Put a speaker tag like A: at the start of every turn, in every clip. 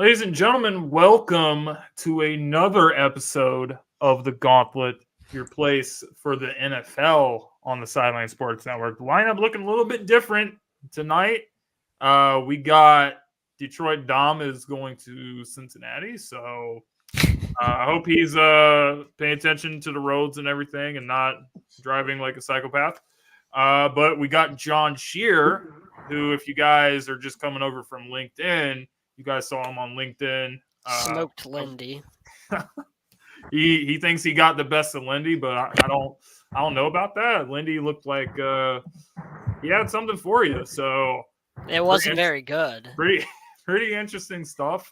A: Ladies and gentlemen, welcome to another episode of the Gauntlet, your place for the NFL on the Sideline Sports Network. The lineup looking a little bit different tonight. We got Detroit Dom is going to Cincinnati, so I hope he's paying attention to the roads and everything and not driving like a psychopath. But we got John Shear, who, if you guys are just coming over from LinkedIn, you guys saw him on LinkedIn.
B: Smoked Lindy.
A: He thinks he got the best of Lindy, but I don't know about that. Lindy looked like he had something for you, so
B: it wasn't very good.
A: Pretty interesting stuff.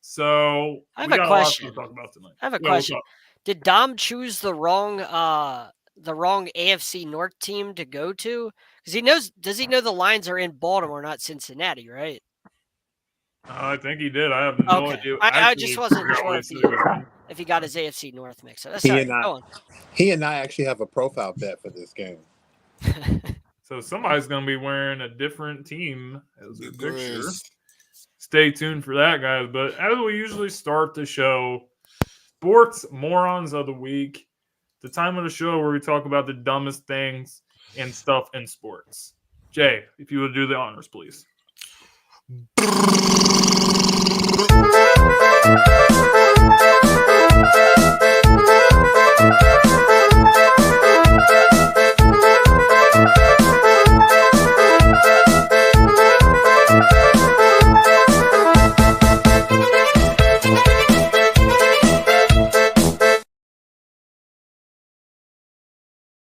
A: So
B: I have a question.
A: To talk about tonight.
B: I have a question. Did Dom choose the wrong AFC North team to go to? Because does he know the Lions are in Baltimore, not Cincinnati, right?
A: I think he did. I have no idea.
B: I just wasn't sure if he got his AFC North mix. So
C: he and I actually have a profile bet for this game.
A: So somebody's going to be wearing a different team as a picture. Stay tuned for that, guys. But as we usually start the show, Sports Morons of the Week, the time of the show where we talk about the dumbest things and stuff in sports. Jay, if you would do the honors, please.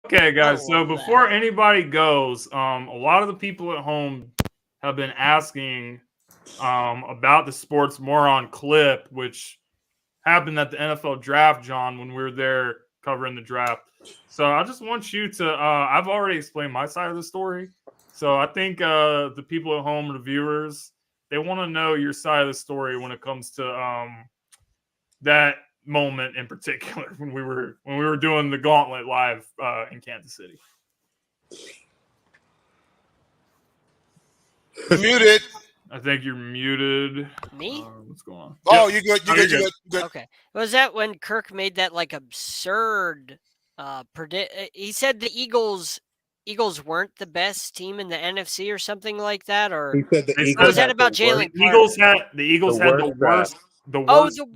A: Okay, guys, so before anybody goes, a lot of the people at home have been asking about the Sports Moron clip, which happened at the NFL draft, John, when we were there covering the draft. So I just want you to I've already explained my side of the story. So I think the people at home, the viewers, they want to know your side of the story when it comes to that moment in particular when we were doing the Gauntlet live in Kansas City.
D: Muted.
A: I think you're muted.
B: Me?
A: What's going on?
D: Oh, you good. You good.
B: Okay. Was that when Kirk made that like absurd he said the Eagles weren't the best team in the NFC or something like that? Or
C: he said the
B: Eagles was that about Jalen Carter?
A: The Eagles had the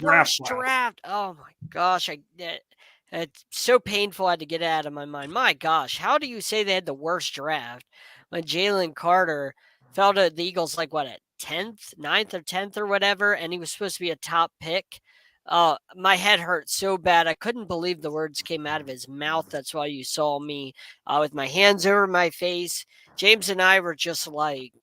A: worst draft.
B: Oh my gosh. It's so painful I had to get it out of my mind. My gosh, how do you say they had the worst draft when Jalen Carter fell to the Eagles like what, at 10th, 9th or 10th or whatever, and he was supposed to be a top pick? My head hurt so bad. I couldn't believe the words came out of his mouth. That's why you saw me with my hands over my face. James and I were just like,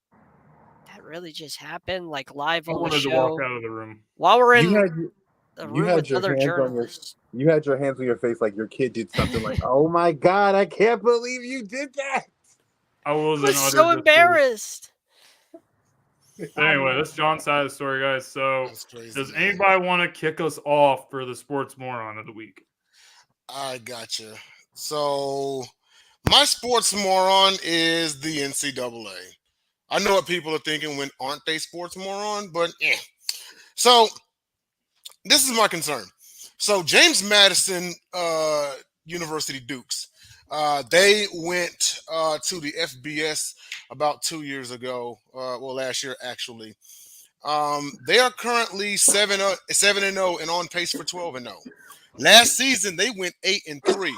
B: that really just happened, like live on the show.
A: To walk out of the room.
B: While we're in the room with other journalists.
C: You had your hands on your face like your kid did something like, oh my God, I can't believe you did that.
A: I
B: was so embarrassed.
A: Anyway, that's John's side of the story, guys. So, does anybody want to kick us off for the Sports Moron of the Week?
D: I gotcha. So, my Sports Moron is the NCAA. I know what people are thinking when aren't they Sports Moron, but So, this is my concern. So, James Madison University Dukes, they went to the FBS about 2 years ago. Last year actually. They are currently 7-0 and on pace for 12-0. Last season they went 8-3,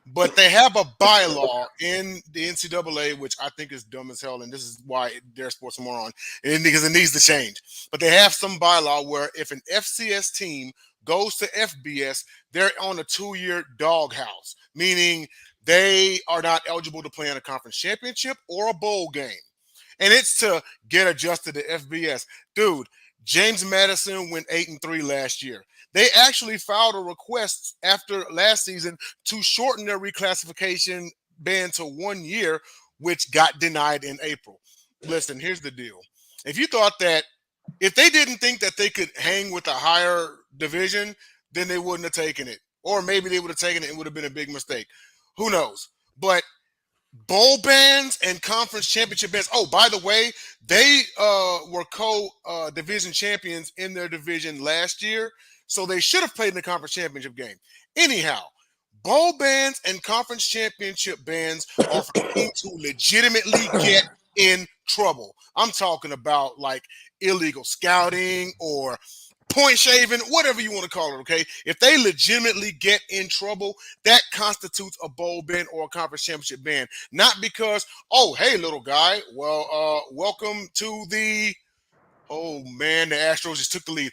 D: but they have a bylaw in the NCAA which I think is dumb as hell, and this is why they're Sports Moron, and because it needs to change. But they have some bylaw where if an FCS team goes to FBS, they're on a 2-year doghouse, meaning they are not eligible to play in a conference championship or a bowl game. And it's to get adjusted to FBS. Dude, James Madison went 8-3 last year. They actually filed a request after last season to shorten their reclassification ban to 1 year, which got denied in April. Listen, here's the deal. If you thought that, if they didn't think that they could hang with a higher division, then they wouldn't have taken it. Or maybe they would have taken it and it would have been a big mistake. Who knows? But bowl bands and conference championship bands. Oh, by the way, they were division champions in their division last year, so they should have played in the conference championship game. Anyhow, bowl bands and conference championship bands are for teams who legitimately get in trouble. I'm talking about like illegal scouting or point shaving, whatever you want to call it, okay? If they legitimately get in trouble, that constitutes a bowl band or a conference championship band. Not because, oh, hey, little guy, well, welcome to the, oh, man, the Astros just took the lead.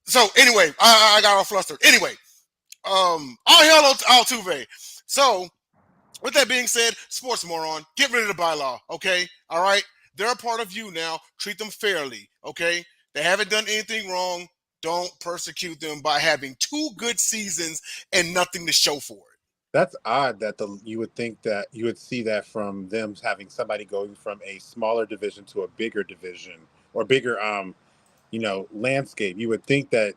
D: So, anyway, I got all flustered. Anyway, all hail Altuve. So, with that being said, Sports Moron, get rid of the bylaw, okay? All right? They're a part of you now. Treat them fairly, okay? They haven't done anything wrong. Don't persecute them by having 2 good seasons and nothing to show for it.
C: That's odd that you would think that you would see that from them having somebody going from a smaller division to a bigger division or bigger, landscape. You would think that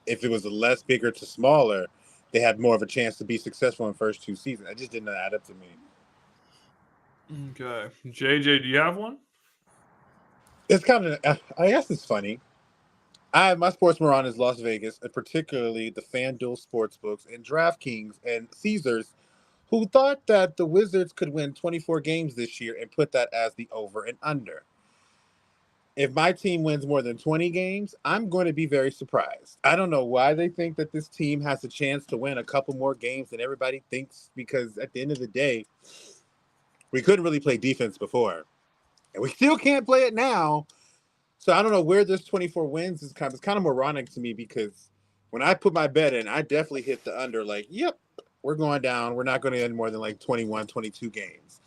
C: if it was a less bigger to smaller, they had more of a chance to be successful in the first 2 seasons. It just didn't add up to me.
A: Okay. JJ, do you have one?
C: It's kind of, I guess it's funny. My Sports Moron is Las Vegas, and particularly the FanDuel Sportsbooks and DraftKings and Caesars, who thought that the Wizards could win 24 games this year and put that as the over and under. If my team wins more than 20 games, I'm going to be very surprised. I don't know why they think that this team has a chance to win a couple more games than everybody thinks, because at the end of the day, we couldn't really play defense before, and we still can't play it now. So I don't know where this 24 wins is it's kind of moronic to me, because when I put my bet in, I definitely hit the under, like, yep, we're going down. We're not going to end more than like 21, 22 games.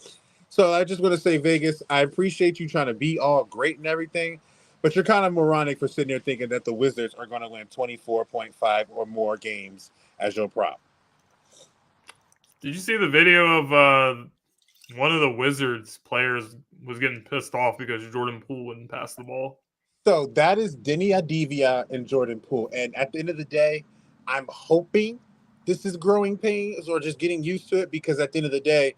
C: So I just want to say, Vegas, I appreciate you trying to be all great and everything, but you're kind of moronic for sitting there thinking that the Wizards are going to win 24.5 or more games as your prop.
A: Did you see the video of one of the Wizards players was getting pissed off because Jordan Poole wouldn't pass the ball?
C: So that is Denny Adivia and Jordan Poole. And at the end of the day, I'm hoping this is growing pains or just getting used to it, because at the end of the day,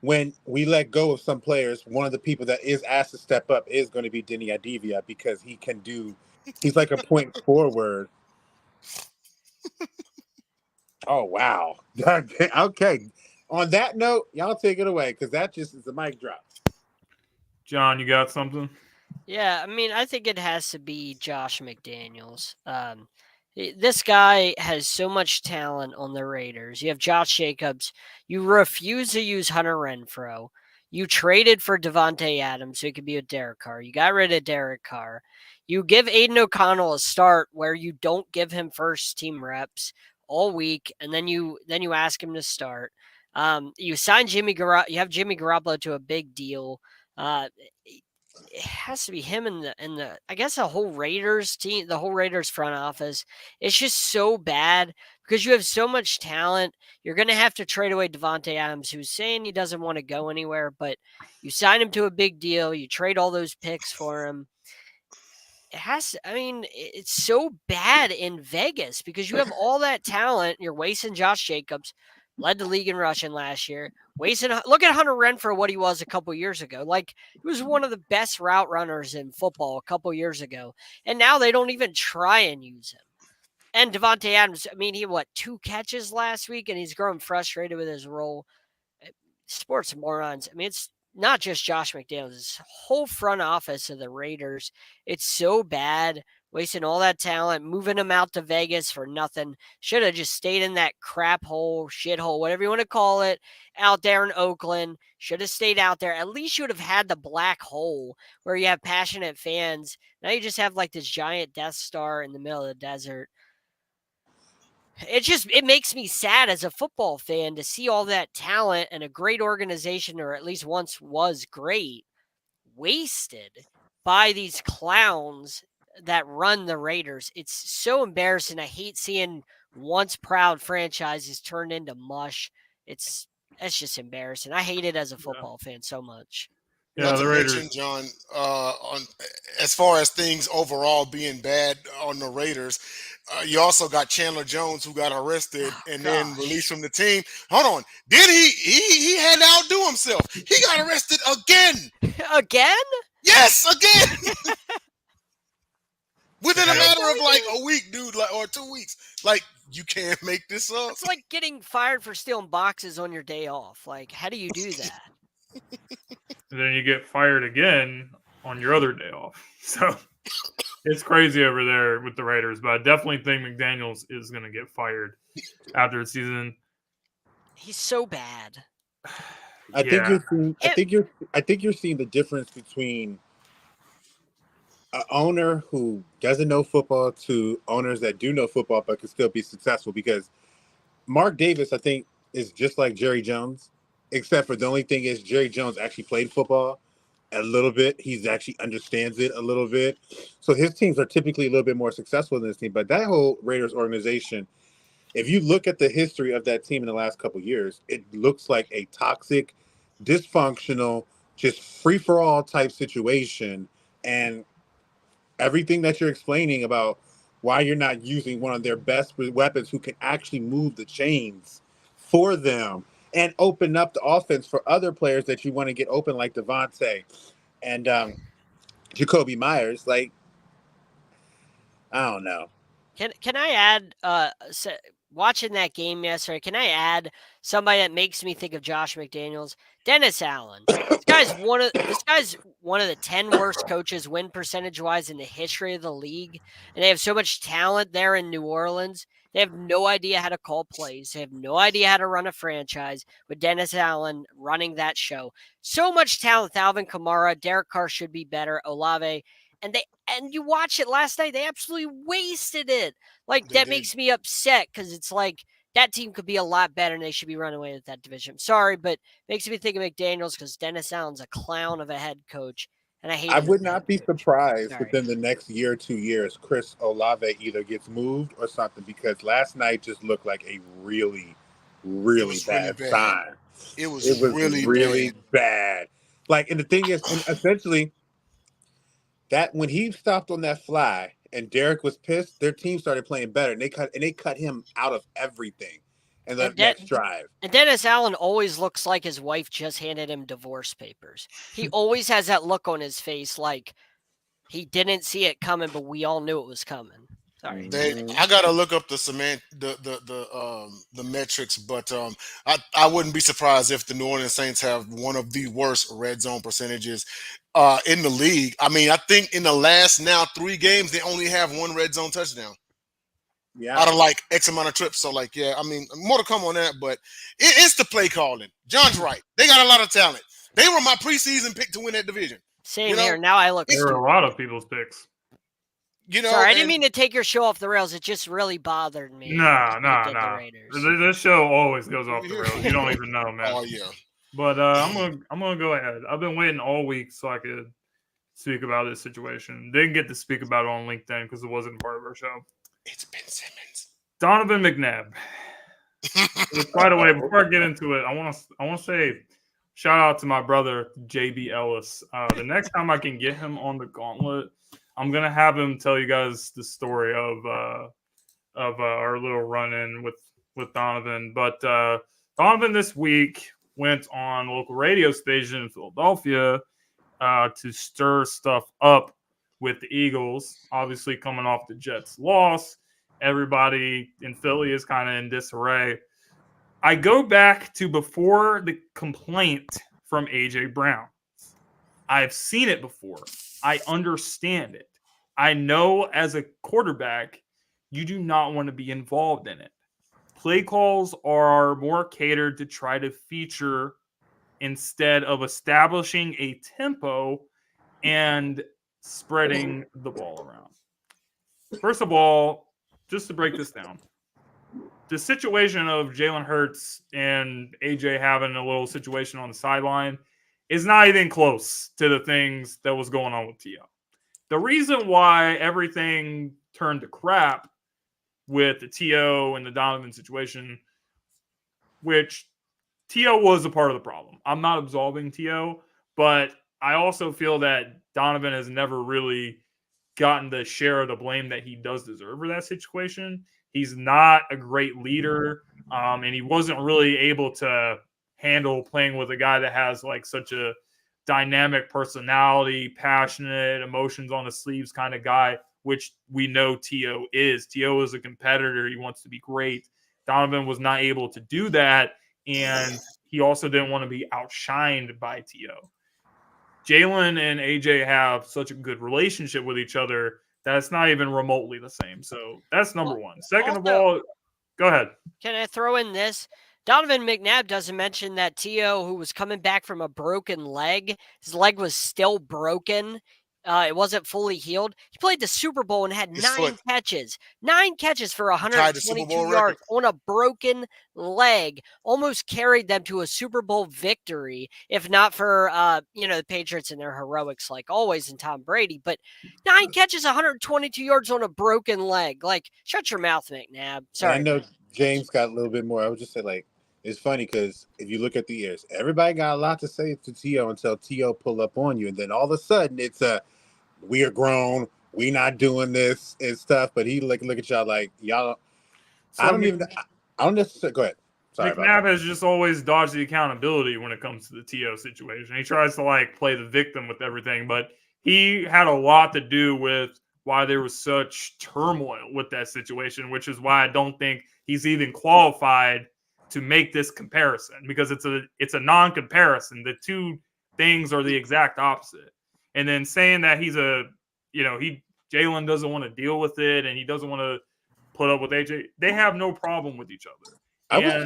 C: when we let go of some players, one of the people that is asked to step up is going to be Denny Adivia, because he's like a point forward. Oh, wow. Okay. On that note, y'all take it away, because that just is a mic drop.
A: John, you got something?
B: Yeah, I mean, I think it has to be Josh McDaniels. This guy has so much talent on the Raiders. You have Josh Jacobs. You refuse to use Hunter Renfrow. You traded for Devontae Adams so he could be with Derek Carr. You got rid of Derek Carr. You give Aiden O'Connell a start where you don't give him first team reps all week, and then you ask him to start. You sign Jimmy Garoppolo. You have Jimmy Garoppolo to a big deal. It has to be him and the I guess the whole Raiders team, the whole Raiders front office. It's just so bad because you have so much talent. You're going to have to trade away Devontae Adams, who's saying he doesn't want to go anywhere, but you sign him to a big deal. You trade all those picks for him. It's so bad in Vegas because you have all that talent. You're wasting Josh Jacobs, led the league in rushing last year. Look at Hunter Renfrow, what he was a couple years ago. Like, he was one of the best route runners in football a couple years ago. And now they don't even try and use him. And Devontae Adams, I mean, he had 2 catches last week, and he's growing frustrated with his role. Sports Morons. I mean, it's not just Josh McDaniels, this whole front office of the Raiders. It's so bad, wasting all that talent, moving them out to Vegas for nothing. Should have just stayed in that crap hole, shithole, whatever you want to call it, out there in Oakland. Should have stayed out there. At least you would have had the black hole where you have passionate fans. Now you just have like this giant Death Star in the middle of the desert. It makes me sad as a football fan to see all that talent and a great organization, or at least once was great, wasted by these clowns that run the Raiders. It's so embarrassing. I hate seeing once proud franchises turned into mush. It's just embarrassing. I hate it as a football fan so much.
A: Yeah,
D: Not
A: the
D: to
A: Raiders.
D: mention, John, on as far as things overall being bad on the Raiders, you also got Chandler Jones who got arrested and then released from the team. Hold on, then he had to outdo himself. He got arrested again.
B: Again?
D: Yes, again. Within a
A: Yeah.
D: matter of like a week, dude, like or 2 weeks. Like you can't make this up.
B: It's like getting fired for stealing boxes on your day off. Like, how do you do that?
A: And then you get fired again on your other day off. So it's crazy over there with the Raiders. But I definitely think McDaniels is going to get fired after the season.
B: He's so bad.
C: I think
A: Yeah.
C: you're seeing the difference between an owner who doesn't know football to owners that do know football but can still be successful. Because Mark Davis, I think, is just like Jerry Jones, except for the only thing is Jerry Jones actually played football a little bit. He's actually understands it a little bit. So his teams are typically a little bit more successful than this team. But that whole Raiders organization, if you look at the history of that team in the last couple of years, it looks like a toxic, dysfunctional, just free-for-all type situation. And everything that you're explaining about why you're not using one of their best weapons who can actually move the chains for them and open up the offense for other players that you want to get open, like Devontae and Jacoby Myers. Like, I don't know.
B: Can I add watching that game yesterday? Can I add somebody that makes me think of Josh McDaniels? Dennis Allen. This guy's one of the 10 worst coaches win percentage wise in the history of the league, and they have so much talent there in New Orleans. They have no idea how to call plays. They have no idea how to run a franchise with Dennis Allen running that show. So much talent. Alvin Kamara, Derek Carr should be better. Olave. And you watch it last night, they absolutely wasted it. Like,
D: They
B: that
D: did.
B: makes me upset because it's like that team could be a lot better and they should be running away with that division. Sorry, but makes me think of McDaniels because Dennis Allen's a clown of a head coach. And I hate
C: I
B: him
C: would
B: as a
C: not
B: head
C: be
B: coach.
C: surprised
B: Sorry.
C: within the next year or 2 years, Chris Olave either gets moved or something, because last night just looked like a really, really bad sign.
D: It was
C: really bad. Like, and the thing is, and essentially, that when he stopped on that fly and Derek was pissed, their team started playing better, and they cut him out of everything in the next drive.
B: And Dennis Allen always looks like his wife just handed him divorce papers. He always has that look on his face like he didn't see it coming, but we all knew it was coming. Sorry.
D: I gotta look up the metrics, but I wouldn't be surprised if the New Orleans Saints have one of the worst red zone percentages in the league. I mean, I think in the last now 3 games they only have 1 red zone touchdown.
C: Yeah.
D: Out of like X amount of trips. So like, yeah, I mean, more to come on that, but it's the play calling. John's right. They got a lot of talent. They were my preseason pick to win that division.
B: Same here. Now I look
A: There were a lot of people's picks.
D: You know,
B: sorry, I didn't mean to take your show off the rails. It just really bothered me.
A: Nah. This show always goes off the rails. You don't even know, man.
D: Oh yeah.
A: But I'm gonna go ahead. I've been waiting all week so I could speak about this situation. Didn't get to speak about it on LinkedIn because it wasn't part of our show.
D: It's Ben Simmons.
A: Donovan McNabb. By the way, before I get into it, I want to say shout out to my brother JB Ellis. The next time I can get him on the Gauntlet, I'm gonna have him tell you guys the story of our little run-in with Donovan. But Donovan this week went on a local radio station in Philadelphia to stir stuff up with the Eagles. Obviously, coming off the Jets' loss, everybody in Philly is kind of in disarray. I go back to before the complaint from A.J. Brown. I've seen it before. I understand it. I know as a quarterback, you do not want to be involved in it. Play calls are more catered to try to feature instead of establishing a tempo and spreading the ball around. First of all, just to break this down, the situation of Jalen Hurts and AJ having a little situation on the sideline is not even close to the things that was going on with T.O. The reason why everything turned to crap with the T.O. and the Donovan situation, which T.O. was a part of the problem. I'm not absolving T.O., but I also feel that Donovan has never really gotten the share of the blame that he does deserve for that situation. He's not a great leader, and he wasn't really able to handle playing with a guy that has like such a dynamic personality, passionate, emotions on the sleeves kind of guy, which we know T.O. is. T.O. is a competitor. He wants to be great. Donovan was not able to do that, and he also didn't want to be outshined by T.O. Jalen and AJ have such a good relationship with each other that it's not even remotely the same. So that's number one. Second of all, go ahead.
B: Can I throw in this? Donovan McNabb doesn't mention that T.O., who was coming back from a broken leg, his leg was still broken. It wasn't fully healed. He played the Super Bowl and had nine catches for 122 yards on a broken leg. Almost carried them to a Super Bowl victory, if not for the Patriots and their heroics, like always, and Tom Brady. But 9 catches, 122 yards on a broken leg. Like, shut your mouth, McNabb. Sorry.
C: And I know James got a little bit more. I would just say, like, it's funny because if you look at the years, everybody got a lot to say to T.O. until T.O. pull up on you. And then all of a sudden, it's we are grown, we not doing this and stuff. But he look at y'all like, y'all,
A: So
C: I don't necessarily, go ahead. Sorry
A: McNabb has just always dodged the accountability when it comes to the T.O. situation. He tries to like play the victim with everything, but he had a lot to do with why there was such turmoil with that situation, which is why I don't think he's even qualified to make this comparison, because it's a non-comparison. The two things are the exact opposite. And then saying that Jalen doesn't want to deal with it and he doesn't want to put up with AJ, they have no problem with each other. And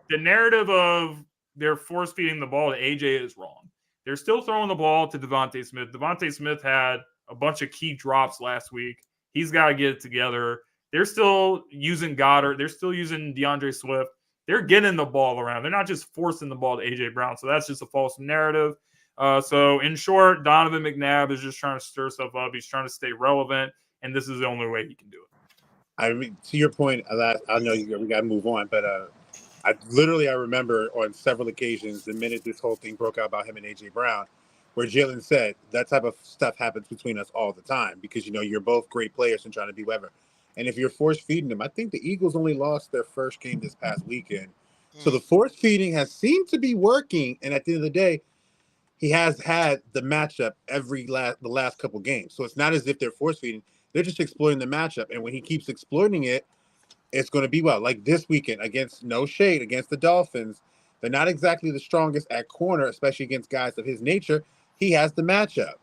A: the narrative of they're force feeding the ball to AJ is wrong. They're still throwing the ball to Devontae Smith. Devontae Smith had a bunch of key drops last week. He's got to get it together. They're still using Goddard. They're still using DeAndre Swift. They're getting the ball around. They're not just forcing the ball to AJ Brown. So that's just a false narrative. So in short, Donovan McNabb is just trying to stir stuff up. He's trying to stay relevant, and this is the only way he can do it.
C: I mean, to your point, I know we got to move on, but I remember on several occasions the minute this whole thing broke out about him and AJ Brown, where Jalen said that type of stuff happens between us all the time because you're both great players and trying to be whatever. And if you're force feeding them, I think the Eagles only lost their first game this past weekend. So the force feeding has seemed to be working, and at the end of the day, he has had the matchup the last couple games. So it's not as if they're force feeding. They're just exploiting the matchup. And when he keeps exploiting it, it's going to be well. Like this weekend against the Dolphins, they're not exactly the strongest at corner, especially against guys of his nature. He has the matchup.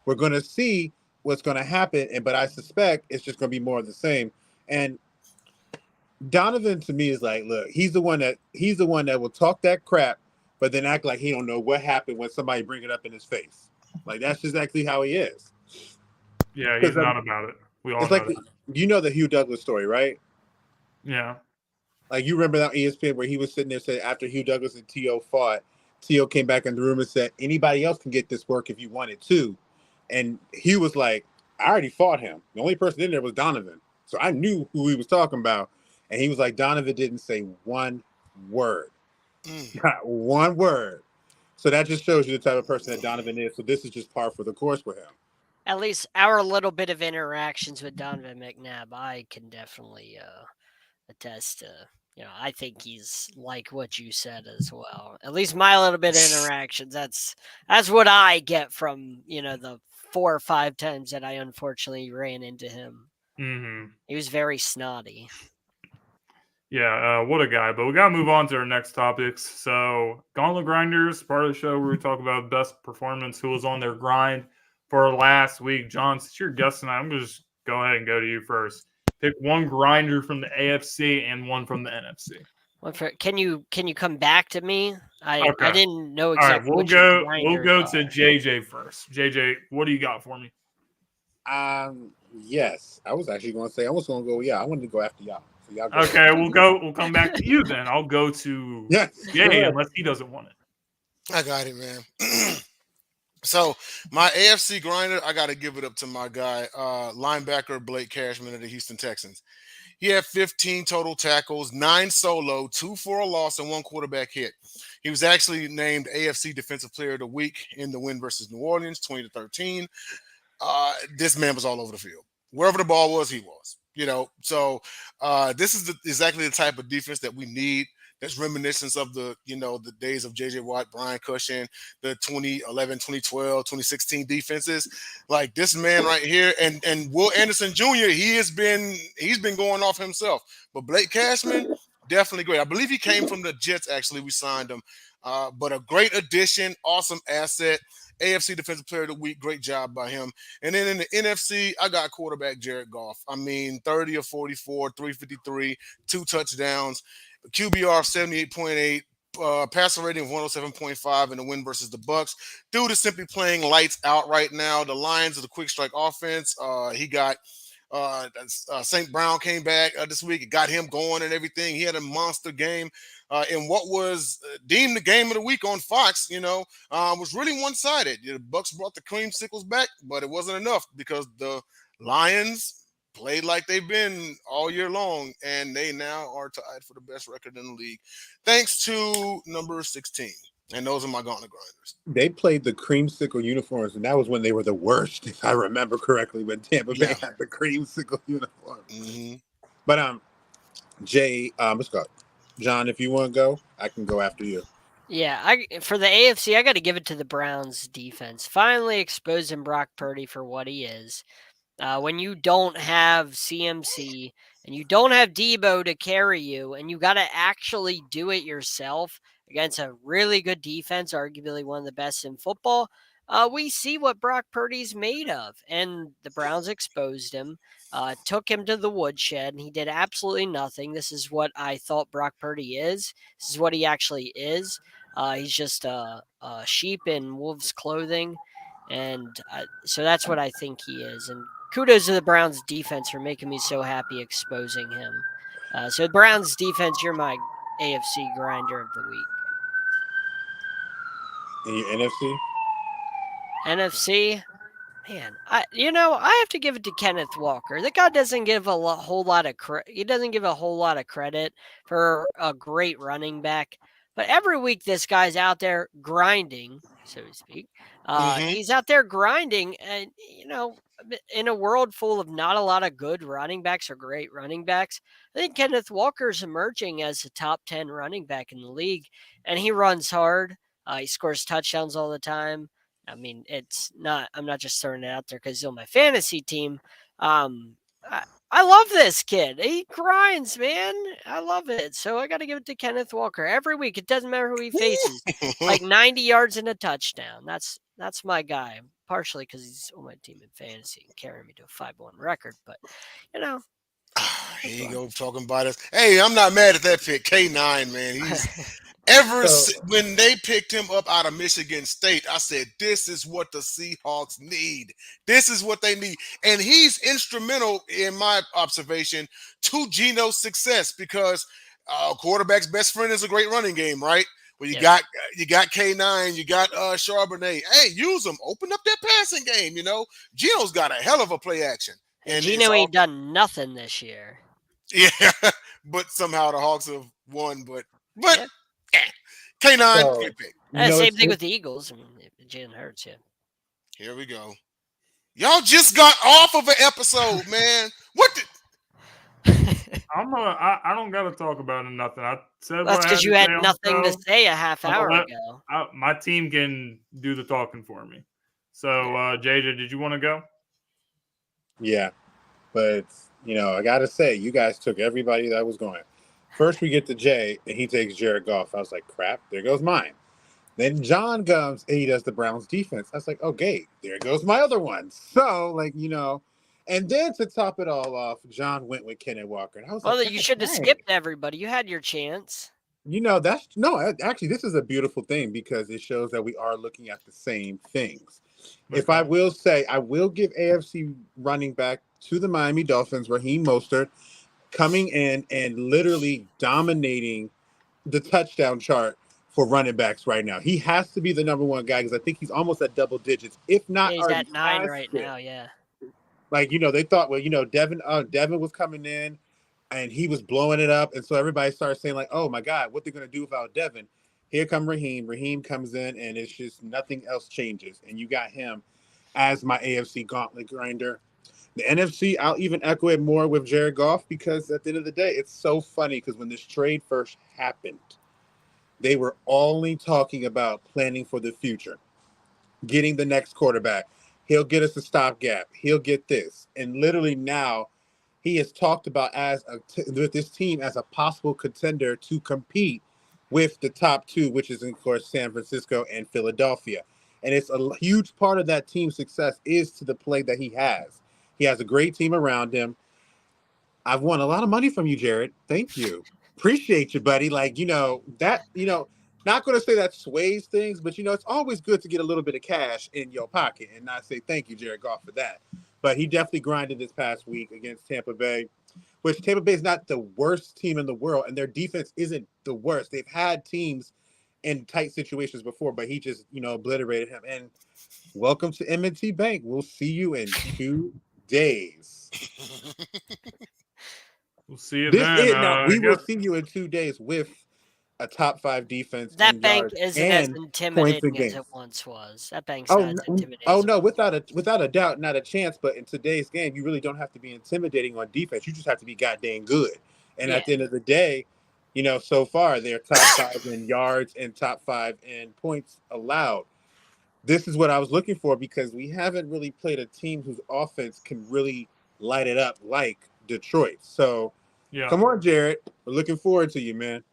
C: We're going to see what's going to happen. But I suspect it's just going to be more of the same. And Donovan to me is like, look, he's the one that will talk that crap, but then act like he don't know what happened when somebody bring it up in his face. Like, that's just exactly how he is.
A: Yeah, he's not about it. We all know
C: like
A: that.
C: You know the Hugh Douglas story, right?
A: Yeah.
C: Like, you remember that ESPN where he was sitting there saying after Hugh Douglas and T.O. fought, T.O. came back in the room and said, anybody else can get this work if you wanted to. And Hugh was like, I already fought him. The only person in there was Donovan. So I knew who he was talking about. And he was like, Donovan didn't say one word. Not one word. So that just shows you the type of person that Donovan is. So this is just par for the course for him.
B: At least our little bit of interactions with Donovan McNabb, I can definitely attest to. I think he's like what you said as well. At least my little bit of interactions. That's what I get from the 4 or 5 times that I unfortunately ran into him.
A: Mm-hmm.
B: He was very snotty.
A: Yeah, what a guy. But we got to move on to our next topics. So, Gauntlet Grinders, part of the show where we talk about best performance, who was on their grind for last week. John, since you're guest tonight, I'm going to just go ahead and go to you first. Pick one grinder from the AFC and one from the NFC.
B: Can you come back to me? I didn't know exactly.
A: All right, we'll go to JJ first. JJ, what do you got for me?
C: Yes, I was actually going to say I wanted to go after y'all. So y'all
A: okay, we'll come back to you then. I'll go to Jay unless he doesn't want it.
D: I got it, man. So my AFC grinder, I got to give it up to my guy, linebacker Blake Cashman of the Houston Texans. He had 15 total tackles, 9 solo, 2 for a loss, and 1 quarterback hit. He was actually named AFC Defensive Player of the Week in the win versus New Orleans, 20-13. This man was all over the field. Wherever the ball was, he was. So this is exactly the type of defense that we need. That's reminiscence of the days of J.J. Watt, Brian Cushing, the 2011, 2012, 2016 defenses. Like this man right here, and Will Anderson Jr. He's been going off himself. But Blake Cashman, definitely great. I believe he came from the Jets. Actually, we signed him. But a great addition, awesome asset. AFC Defensive Player of the Week, great job by him. And then in the NFC, I got quarterback Jared Goff. I mean, 30 of 44, 353, 2 touchdowns, QBR of 78.8, passer rating of 107.5 in the win versus the Bucks. Dude is simply playing lights out right now. The Lions are the quick strike offense. He got St. Brown came back this week. It got him going and everything. He had a monster game in what was deemed the game of the week on Fox. Was really one-sided. The Bucks brought the creamsicles back, but it wasn't enough because the Lions played like they've been all year long, and they now are tied for the best record in the league, thanks to number 16. And those are my Gauntlet Grinders.
C: They played the creamsicle uniforms, and that was when they were the worst, if I remember correctly, when Tampa Bay had the creamsicle uniform.
D: Mm-hmm.
C: But Jay, let's go. John, if you want to go, I can go after you.
B: Yeah, for the AFC, I got to give it to the Browns defense. Finally exposing Brock Purdy for what he is. When you don't have CMC and you don't have Debo to carry you, and you got to actually do it yourself against a really good defense, arguably one of the best in football, we see what Brock Purdy's made of. And the Browns exposed him, took him to the woodshed, and he did absolutely nothing. This is what I thought Brock Purdy is. This is what he actually is. He's just a sheep in wolf's clothing. And so that's what I think he is. And kudos to the Browns defense for making me so happy exposing him. So the Browns defense, you're my AFC grinder of the week.
C: In your NFC?
B: NFC, man, I have to give it to Kenneth Walker. The guy doesn't give a whole lot of credit for a great running back. But every week this guy's out there grinding, so to speak. He's out there grinding, and in a world full of not a lot of good running backs or great running backs, I think Kenneth Walker's emerging as a top 10 running back in the league, and he runs hard. He scores touchdowns all the time. I mean, I'm not just throwing it out there because he's on my fantasy team. I love this kid. He grinds, man. I love it. So I got to give it to Kenneth Walker every week. It doesn't matter who he faces. Like 90 yards and a touchdown. That's my guy. Partially because he's on my team in fantasy and carrying me to a 5-1 record. But,
D: Here you go talking about us. Hey, I'm not mad at that pick. K9, man. He's when they picked him up out of Michigan State, I said, this is what the Seahawks need. This is what they need. And he's instrumental, in my observation, to Geno's success because quarterback's best friend is a great running game, right? Well, you got K9, you got Charbonnet. Hey, use them. Open up that passing game, Geno's got a hell of a play action.
B: And Geno ain't done nothing this year.
D: Yeah, but somehow the Hawks have won. But K9, good pick.
B: Same thing with the Eagles. I mean, Jalen Hurts, yeah.
D: Here we go. Y'all just got off of an episode, man. What the?
A: I don't got to talk about it, nothing. I said
B: that's because you had nothing to say a half hour ago.
A: My team can do the talking for me. So, JJ, did you want to go?
C: Yeah, but I got to say, you guys took everybody that was going. First, we get to Jay, and he takes Jared Goff. I was like, crap, there goes mine. Then John comes, and he does the Browns defense. I was like, okay, there goes my other one. So, and then to top it all off, John went with Kenneth Walker. And I was
B: you should have skipped everybody. You had your chance.
C: Actually, this is a beautiful thing because it shows that we are looking at the same things. If I will say, I will give AFC running back to the Miami Dolphins, Raheem Mostert, coming in and literally dominating the touchdown chart for running backs right now. He has to be the number one guy because I think he's almost at double digits, if not.
B: Yeah, he's at 9 right now, yeah.
C: They thought, Devin was coming in and he was blowing it up. And so everybody started saying, oh, my God, what they're going to do without Devin. Here come Raheem. Raheem comes in, and it's just nothing else changes. And you got him as my AFC Gauntlet Grinder. The NFC, I'll even echo it more with Jared Goff because at the end of the day, it's so funny because when this trade first happened, they were only talking about planning for the future, getting the next quarterback. He'll get us a stopgap. He'll get this. And literally now, he is talked about with this team as a possible contender to compete with the top two, which is, of course, San Francisco and Philadelphia. And it's a huge part of that team's success is to the play that he has. He has a great team around him. I've won a lot of money from you, Jared. Thank you. Appreciate you, buddy. Like, not going to say that sways things, but, it's always good to get a little bit of cash in your pocket and not say thank you, Jared Goff, for that. But he definitely grinded this past week against Tampa Bay, which Tampa Bay is not the worst team in the world, and their defense isn't the worst. They've had teams in tight situations before, but he just, obliterated him. And welcome to M&T Bank. We'll see you in 2 days.
A: We'll see you then.
C: We will see you in 2 days with a top 5 defense.
B: That bank isn't as intimidating as it once was. That bank's not as intimidating.
C: Oh no, without a doubt, not a chance. But in today's game, you really don't have to be intimidating on defense. You just have to be goddamn good. And at the end of the day, so far they're top 5 in yards and top 5 in points allowed. This is what I was looking for because we haven't really played a team whose offense can really light it up like Detroit. So, Come on, Jared. We're looking forward to you, man.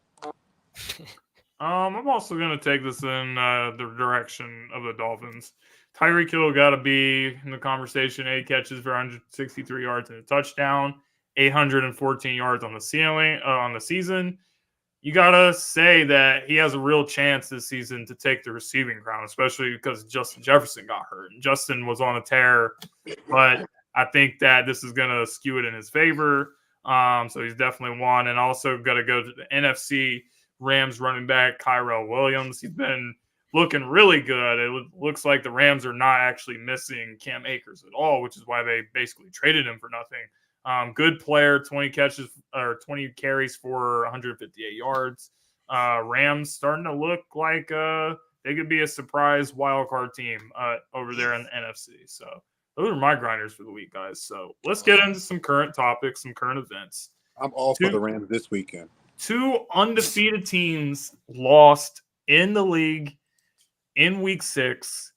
A: I'm also going to take this in the direction of the Dolphins. Tyreek Hill got to be in the conversation. 8 catches for 163 yards and a touchdown, 814 yards on the season. You got to say that he has a real chance this season to take the receiving crown, especially because Justin Jefferson got hurt. And Justin was on a tear, but I think that this is going to skew it in his favor. So he's definitely won. And also got to go to the NFC. Rams running back Kyrell Williams. He's been looking really good. It looks like the Rams are not actually missing Cam Akers at all, which is why they basically traded him for nothing. Good player, 20 carries for 158 yards. Rams starting to look like they could be a surprise wild card team over there in the NFC. So those are my grinders for the week, guys. So let's get into some current topics, some current events.
C: I'm all for the Rams this weekend.
A: 2 undefeated teams lost in the league in week 6.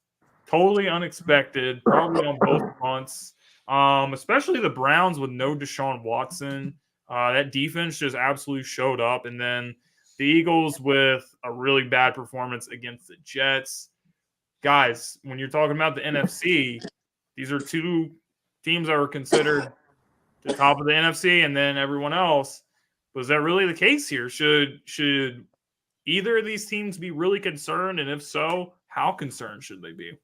A: Totally unexpected, probably on both fronts. Especially the Browns with no Deshaun Watson. That defense just absolutely showed up. And then the Eagles with a really bad performance against the Jets. Guys, when you're talking about the NFC, these are 2 teams that were considered the top of the NFC and then everyone else. Was that really the case here? Should either of these teams be really concerned? And if so, how concerned should they be?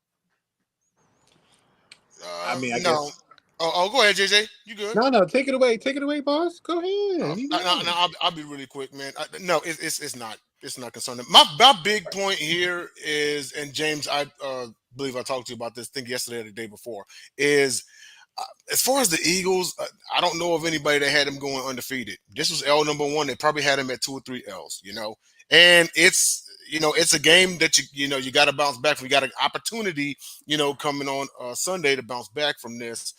C: I
D: no. Guess... Oh, go ahead, JJ. You good?
C: No, take it away. Take it away, boss. Go ahead.
D: I'll be really quick, man. It's not. It's not concerning. My big point here is, and James, I believe I talked to you about this thing yesterday or the day before, is as far as the Eagles, I don't know of anybody that had them going undefeated. This was L number 1. They probably had them at 2 or 3 L's, and it's a game that you got to bounce back from. You got an opportunity, coming on Sunday to bounce back from this.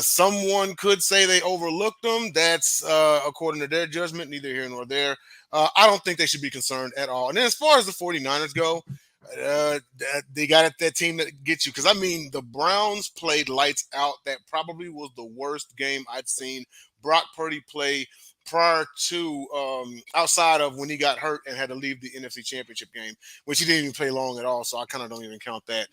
D: Someone could say they overlooked them. That's according to their judgment, neither here nor there. I don't think they should be concerned at all. And then as far as the 49ers go, they got that team that gets you. Because, the Browns played lights out. That probably was the worst game I'd seen Brock Purdy play prior to outside of when he got hurt and had to leave the NFC Championship game, which he didn't even play long at all. So I kind of don't even count that.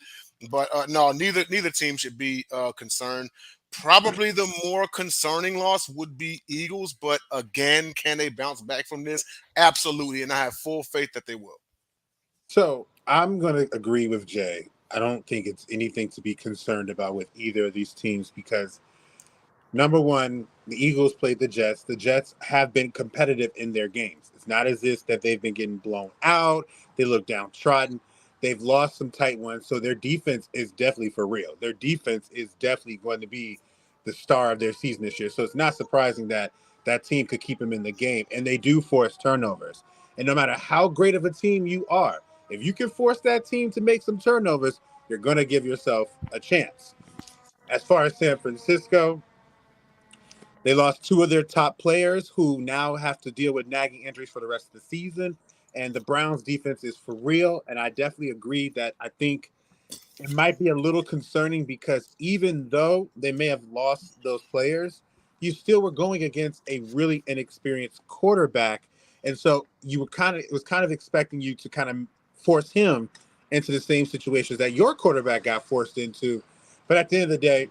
D: But no, neither team should be concerned. Probably the more concerning loss would be Eagles, but again, can they bounce back from this? Absolutely, and I have full faith that they will.
C: So I'm going to agree with Jay. I don't think it's anything to be concerned about with either of these teams because, number one, the Eagles played the Jets. The Jets have been competitive in their games. It's not as if that they've been getting blown out. They look downtrodden. They've lost some tight ones, so their defense is definitely for real. Their defense is definitely going to be the star of their season this year. So it's not surprising that that team could keep them in the game, and they do force turnovers. And no matter how great of a team you are, if you can force that team to make some turnovers, you're going to give yourself a chance. As far as San Francisco, they lost 2 of their top players who now have to deal with nagging injuries for the rest of the season. And the Browns defense is for real. And I definitely agree that I think it might be a little concerning because even though they may have lost those players, you still were going against a really inexperienced quarterback. And so you were it was kind of expecting you to kind of force him into the same situations that your quarterback got forced into. But at the end of the day,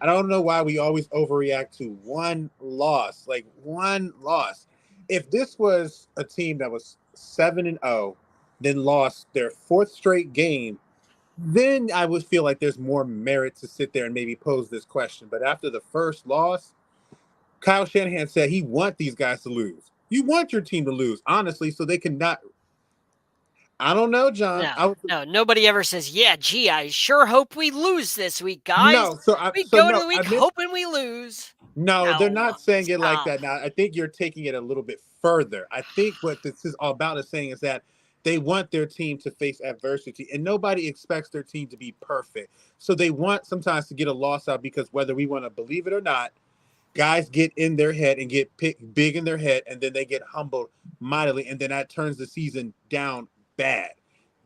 C: I don't know why we always overreact to one loss, like one loss. If this was a team that was 7-0, then lost their 4th straight game, then I would feel like there's more merit to sit there and maybe pose this question. But after the first loss, Kyle Shanahan said he wants these guys to lose. You want your team to lose, honestly, so they cannot. I don't know, John.
B: No, nobody ever says, "Yeah, gee, I sure hope we lose this week, guys."
C: No,
B: we go to the week hoping we lose.
C: No, they're not saying it like that. Now, I think you're taking it a little bit further. I think what this is all about is saying is that they want their team to face adversity, and nobody expects their team to be perfect. So they want sometimes to get a loss out because whether we want to believe it or not, guys get in their head and get big in their head, and then they get humbled mightily, and then that turns the season down bad.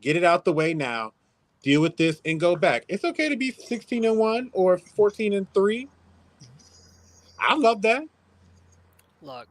C: Get it out the way now, deal with this, and go back. It's okay to be 16-1 or 14-3. I love that.
B: Look,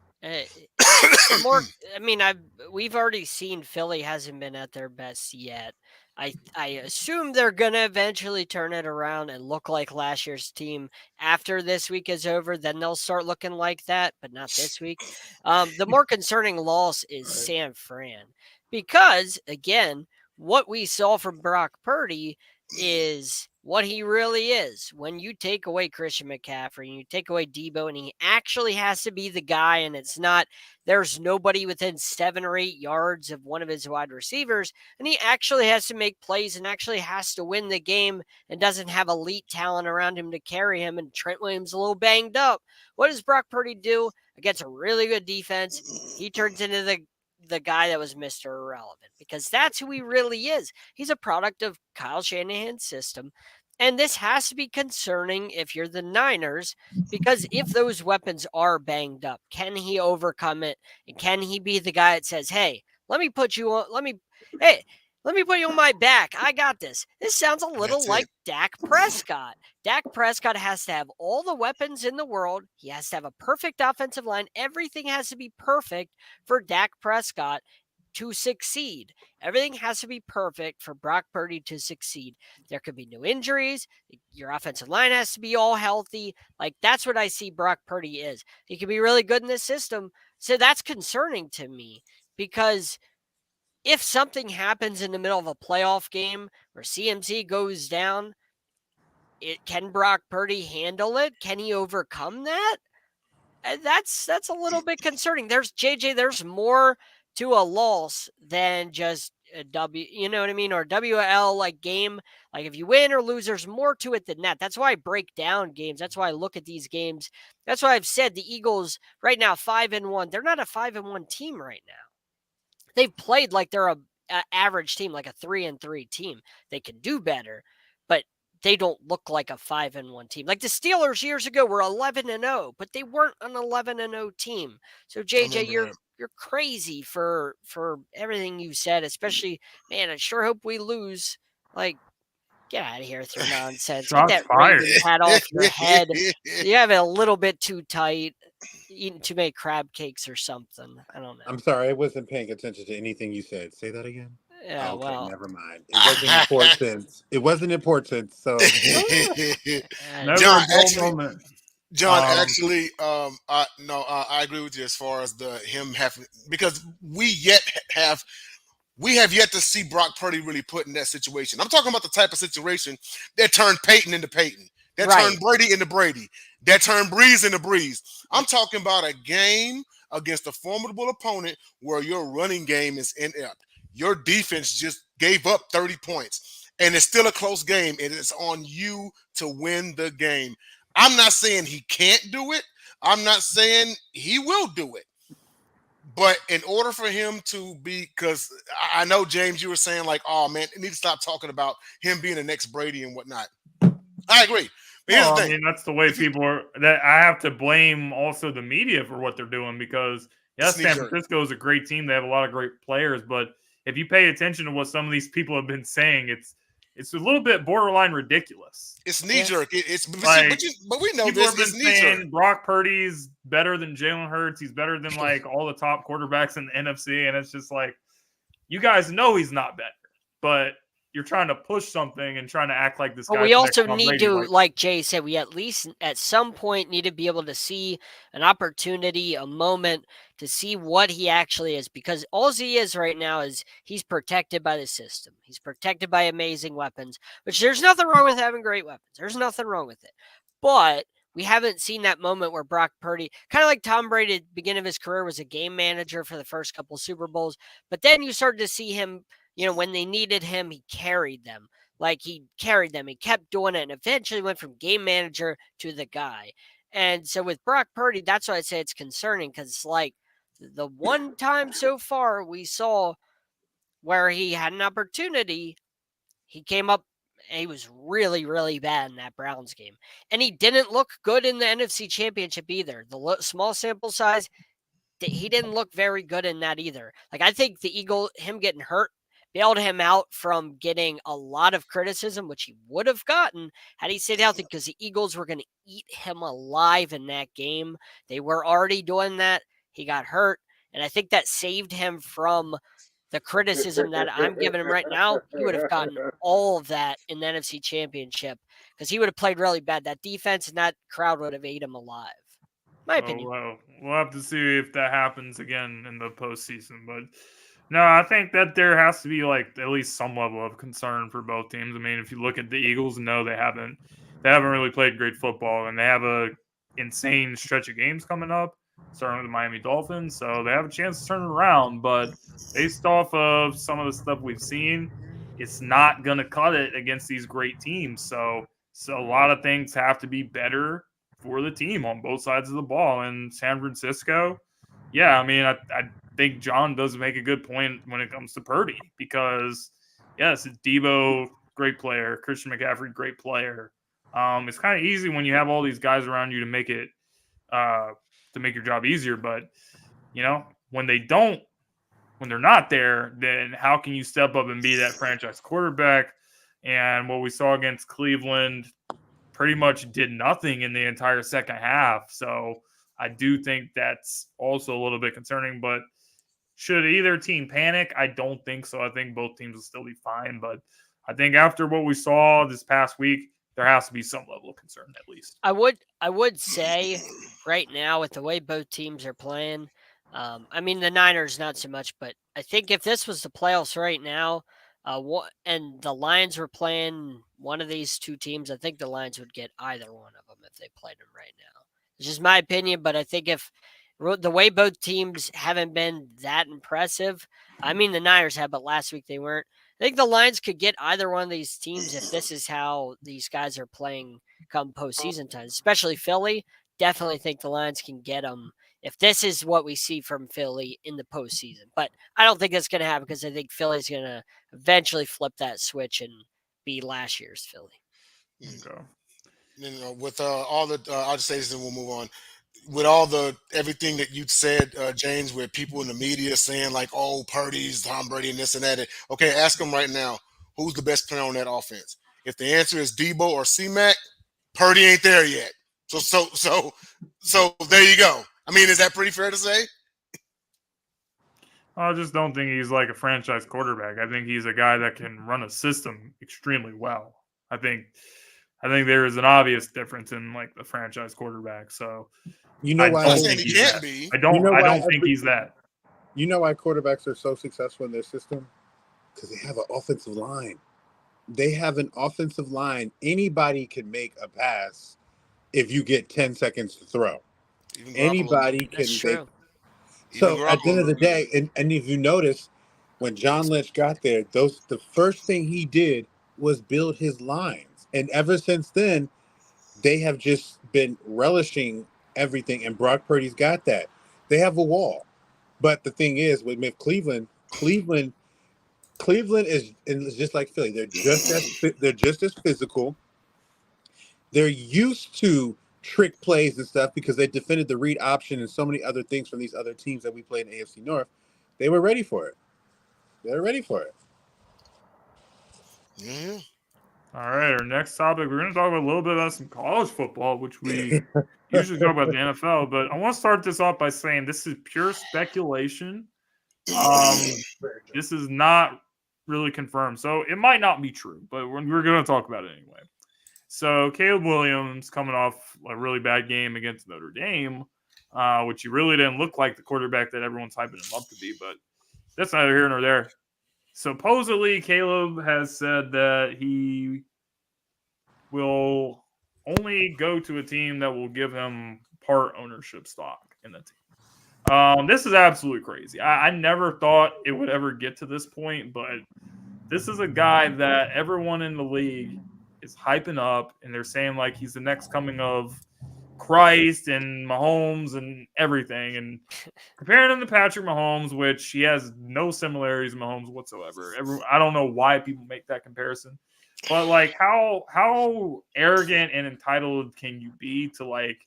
B: we've already seen Philly hasn't been at their best yet. I assume they're gonna eventually turn it around and look like last year's team after this week is over. Then they'll start looking like that, but not this week. The more concerning loss is San Fran because again, what we saw from Brock Purdy is what he really is. When you take away Christian McCaffrey and you take away Debo and he actually has to be the guy and it's not, there's nobody within 7 or 8 yards of one of his wide receivers and he actually has to make plays and actually has to win the game and doesn't have elite talent around him to carry him and Trent Williams a little banged up. What does Brock Purdy do against a really good defense? He turns into the guy that was Mr. Irrelevant because that's who he really is. He's a product of Kyle Shanahan's system. And this has to be concerning if you're the Niners, because if those weapons are banged up, can he overcome it? And can he be the guy that says, hey, let me put you on my back. I got this. This sounds a little like Dak Prescott. Dak Prescott has to have all the weapons in the world. He has to have a perfect offensive line. Everything has to be perfect for Dak Prescott to succeed. Everything has to be perfect for Brock Purdy to succeed. There could be no injuries. Your offensive line has to be all healthy. Like, that's what I see Brock Purdy is. He can be really good in this system. So that's concerning to me because if something happens in the middle of a playoff game where CMC goes down, can Brock Purdy handle it? Can he overcome that? That's a little bit concerning. There's more to a loss than just a W, you know what I mean? Or WL like game. Like if you win or lose, there's more to it than that. That's why I break down games. That's why I look at these games. That's why I've said the Eagles right now, 5-1. They're not a 5-1 team right now. They've played like they're a average team, like a 3-3 team. They can do better, but they don't look like a 5-1 team. Like the Steelers years ago were 11-0, but they weren't an 11-0 team. So JJ, you're crazy for everything you said, especially, man, I sure hope we lose. Like, get out of here with your nonsense. Get that Ravens hat off your head. You have it a little bit too tight. Eating too many crab cakes or something. I don't know.
C: I'm sorry, I wasn't paying attention to anything you said. Say that again.
B: Yeah,
C: okay,
B: well,
C: never mind. It wasn't important. It wasn't important. So,
D: John, actually, I agree with you as far as him having, because we have yet to see Brock Purdy really put in that situation. I'm talking about the type of situation that turned Peyton into Peyton, that turned Brady into Brady, that turned Breeze into Breeze. I'm talking about a game against a formidable opponent where your running game is inept. Your defense just gave up 30 points, and it's still a close game, and it's on you to win the game. I'm not saying he can't do it. I'm not saying he will do it. But in order for him to be, because I know, James, you were saying like, oh man, you need to stop talking about him being the next Brady and whatnot. I agree. But here's the thing.
A: I mean, that's the way people are. That I have to blame also the media for what they're doing because yes, San Francisco is a great team. They have a lot of great players, but if you pay attention to what some of these people have been saying, it's a little bit borderline ridiculous.
D: It's knee jerk. It's
A: like,
D: but we know
A: people
D: this.
A: have been
D: It's knee jerk.
A: saying Brock Purdy's better than Jalen Hurts. He's better than like all the top quarterbacks in the NFC, and it's just like you guys know he's not better, but you're trying to push something and trying to act like this guy.
B: But we also need to, like Jay said, we at least at some point need to be able to see an opportunity, a moment to see what he actually is. Because all he is right now is he's protected by the system. He's protected by amazing weapons, which there's nothing wrong with having great weapons. There's nothing wrong with it. But we haven't seen that moment where Brock Purdy, kind of like Tom Brady at the beginning of his career, was a game manager for the first couple Super Bowls. But then you started to see him, when they needed him, he carried them. Like he carried them. He kept doing it and eventually went from game manager to the guy. And so with Brock Purdy, that's why I say it's concerning because it's like the one time so far we saw where he had an opportunity, he came up and he was really, really bad in that Browns game. And he didn't look good in the NFC Championship either. The small sample size, he didn't look very good in that either. Like I think him getting hurt, bailed him out from getting a lot of criticism, which he would have gotten had he stayed healthy because the Eagles were going to eat him alive in that game. They were already doing that. He got hurt, and I think that saved him from the criticism that I'm giving him right now. He would have gotten all of that in the NFC Championship because he would have played really bad. That defense and that crowd would have ate him alive. My opinion.
A: Well, we'll have to see if that happens again in the postseason, but no, I think that there has to be like at least some level of concern for both teams. I mean, if you look at the Eagles, no, they haven't really played great football, and they have a insane stretch of games coming up, starting with the Miami Dolphins, so they have a chance to turn it around. But based off of some of the stuff we've seen, it's not going to cut it against these great teams. So a lot of things have to be better for the team on both sides of the ball. And San Francisco, yeah, I mean, I think John does make a good point when it comes to Purdy because, yes, Debo, great player. Christian McCaffrey, great player. It's kind of easy when you have all these guys around you to make it to make your job easier. But, when they're not there, then how can you step up and be that franchise quarterback? And what we saw against Cleveland pretty much did nothing in the entire second half. So I do think that's also a little bit concerning, but should either team panic? I don't think so. I think both teams will still be fine. But I think after what we saw this past week, there has to be some level of concern at least.
B: I would say right now with the way both teams are playing, I mean the Niners not so much, but I think if this was the playoffs right now, and the Lions were playing one of these two teams, I think the Lions would get either one of them if they played them right now. It's just my opinion, but I think if the way both teams haven't been that impressive, I mean the Niners have, but last week they weren't. I think the Lions could get either one of these teams if this is how these guys are playing come postseason time, especially Philly. Definitely think the Lions can get them if this is what we see from Philly in the postseason. But I don't think that's going to happen because I think Philly's going to eventually flip that switch and be last year's Philly.
A: Okay.
D: With all the, I'll just say this and we'll move on. With all everything that you said, James, with people in the media saying like, "Oh, Purdy's Tom Brady and this and that." Okay, ask them right now, who's the best player on that offense? If the answer is Debo or C-Mac, Purdy ain't there yet. So there you go. I mean, is that pretty fair to say?
A: I just don't think he's like a franchise quarterback. I think he's a guy that can run a system extremely well. I think there is an obvious difference in like the franchise quarterback. So
C: why
A: I don't think he's that.
C: You know why quarterbacks are so successful in their system? Because they have an offensive line. They have an offensive line. Anybody can make a pass if you get 10 seconds to throw. Anybody can make. So at the end of the day, and if you notice, when John Lynch got there, the first thing he did was build his lines. And ever since then, they have just been relishing everything. And Brock Purdy's got that. They have a wall. But the thing is, with Cleveland is just like Philly. They're just as physical. They're used to trick plays and stuff because they defended the read option and so many other things from these other teams that we play in the AFC North. They were ready for it. They're ready for it.
D: Yeah.
A: All right, our next topic, we're going to talk a little bit about some college football, which we usually talk about the NFL. But I want to start this off by saying this is pure speculation. This is not really confirmed, so it might not be true, but we're going to talk about it anyway. So Caleb Williams coming off a really bad game against Notre Dame, which he really didn't look like the quarterback that everyone's hyping him up to be, but that's neither here nor there. Supposedly, Caleb has said that he will only go to a team that will give him part ownership stock in the team. This is absolutely crazy. I never thought it would ever get to this point, but this is a guy that everyone in the league is hyping up, and they're saying like he's the next coming of Christ and Mahomes and everything, and comparing him to Patrick Mahomes, which he has no similarities to Mahomes whatsoever. I don't know why people make that comparison, but like how arrogant and entitled can you be to like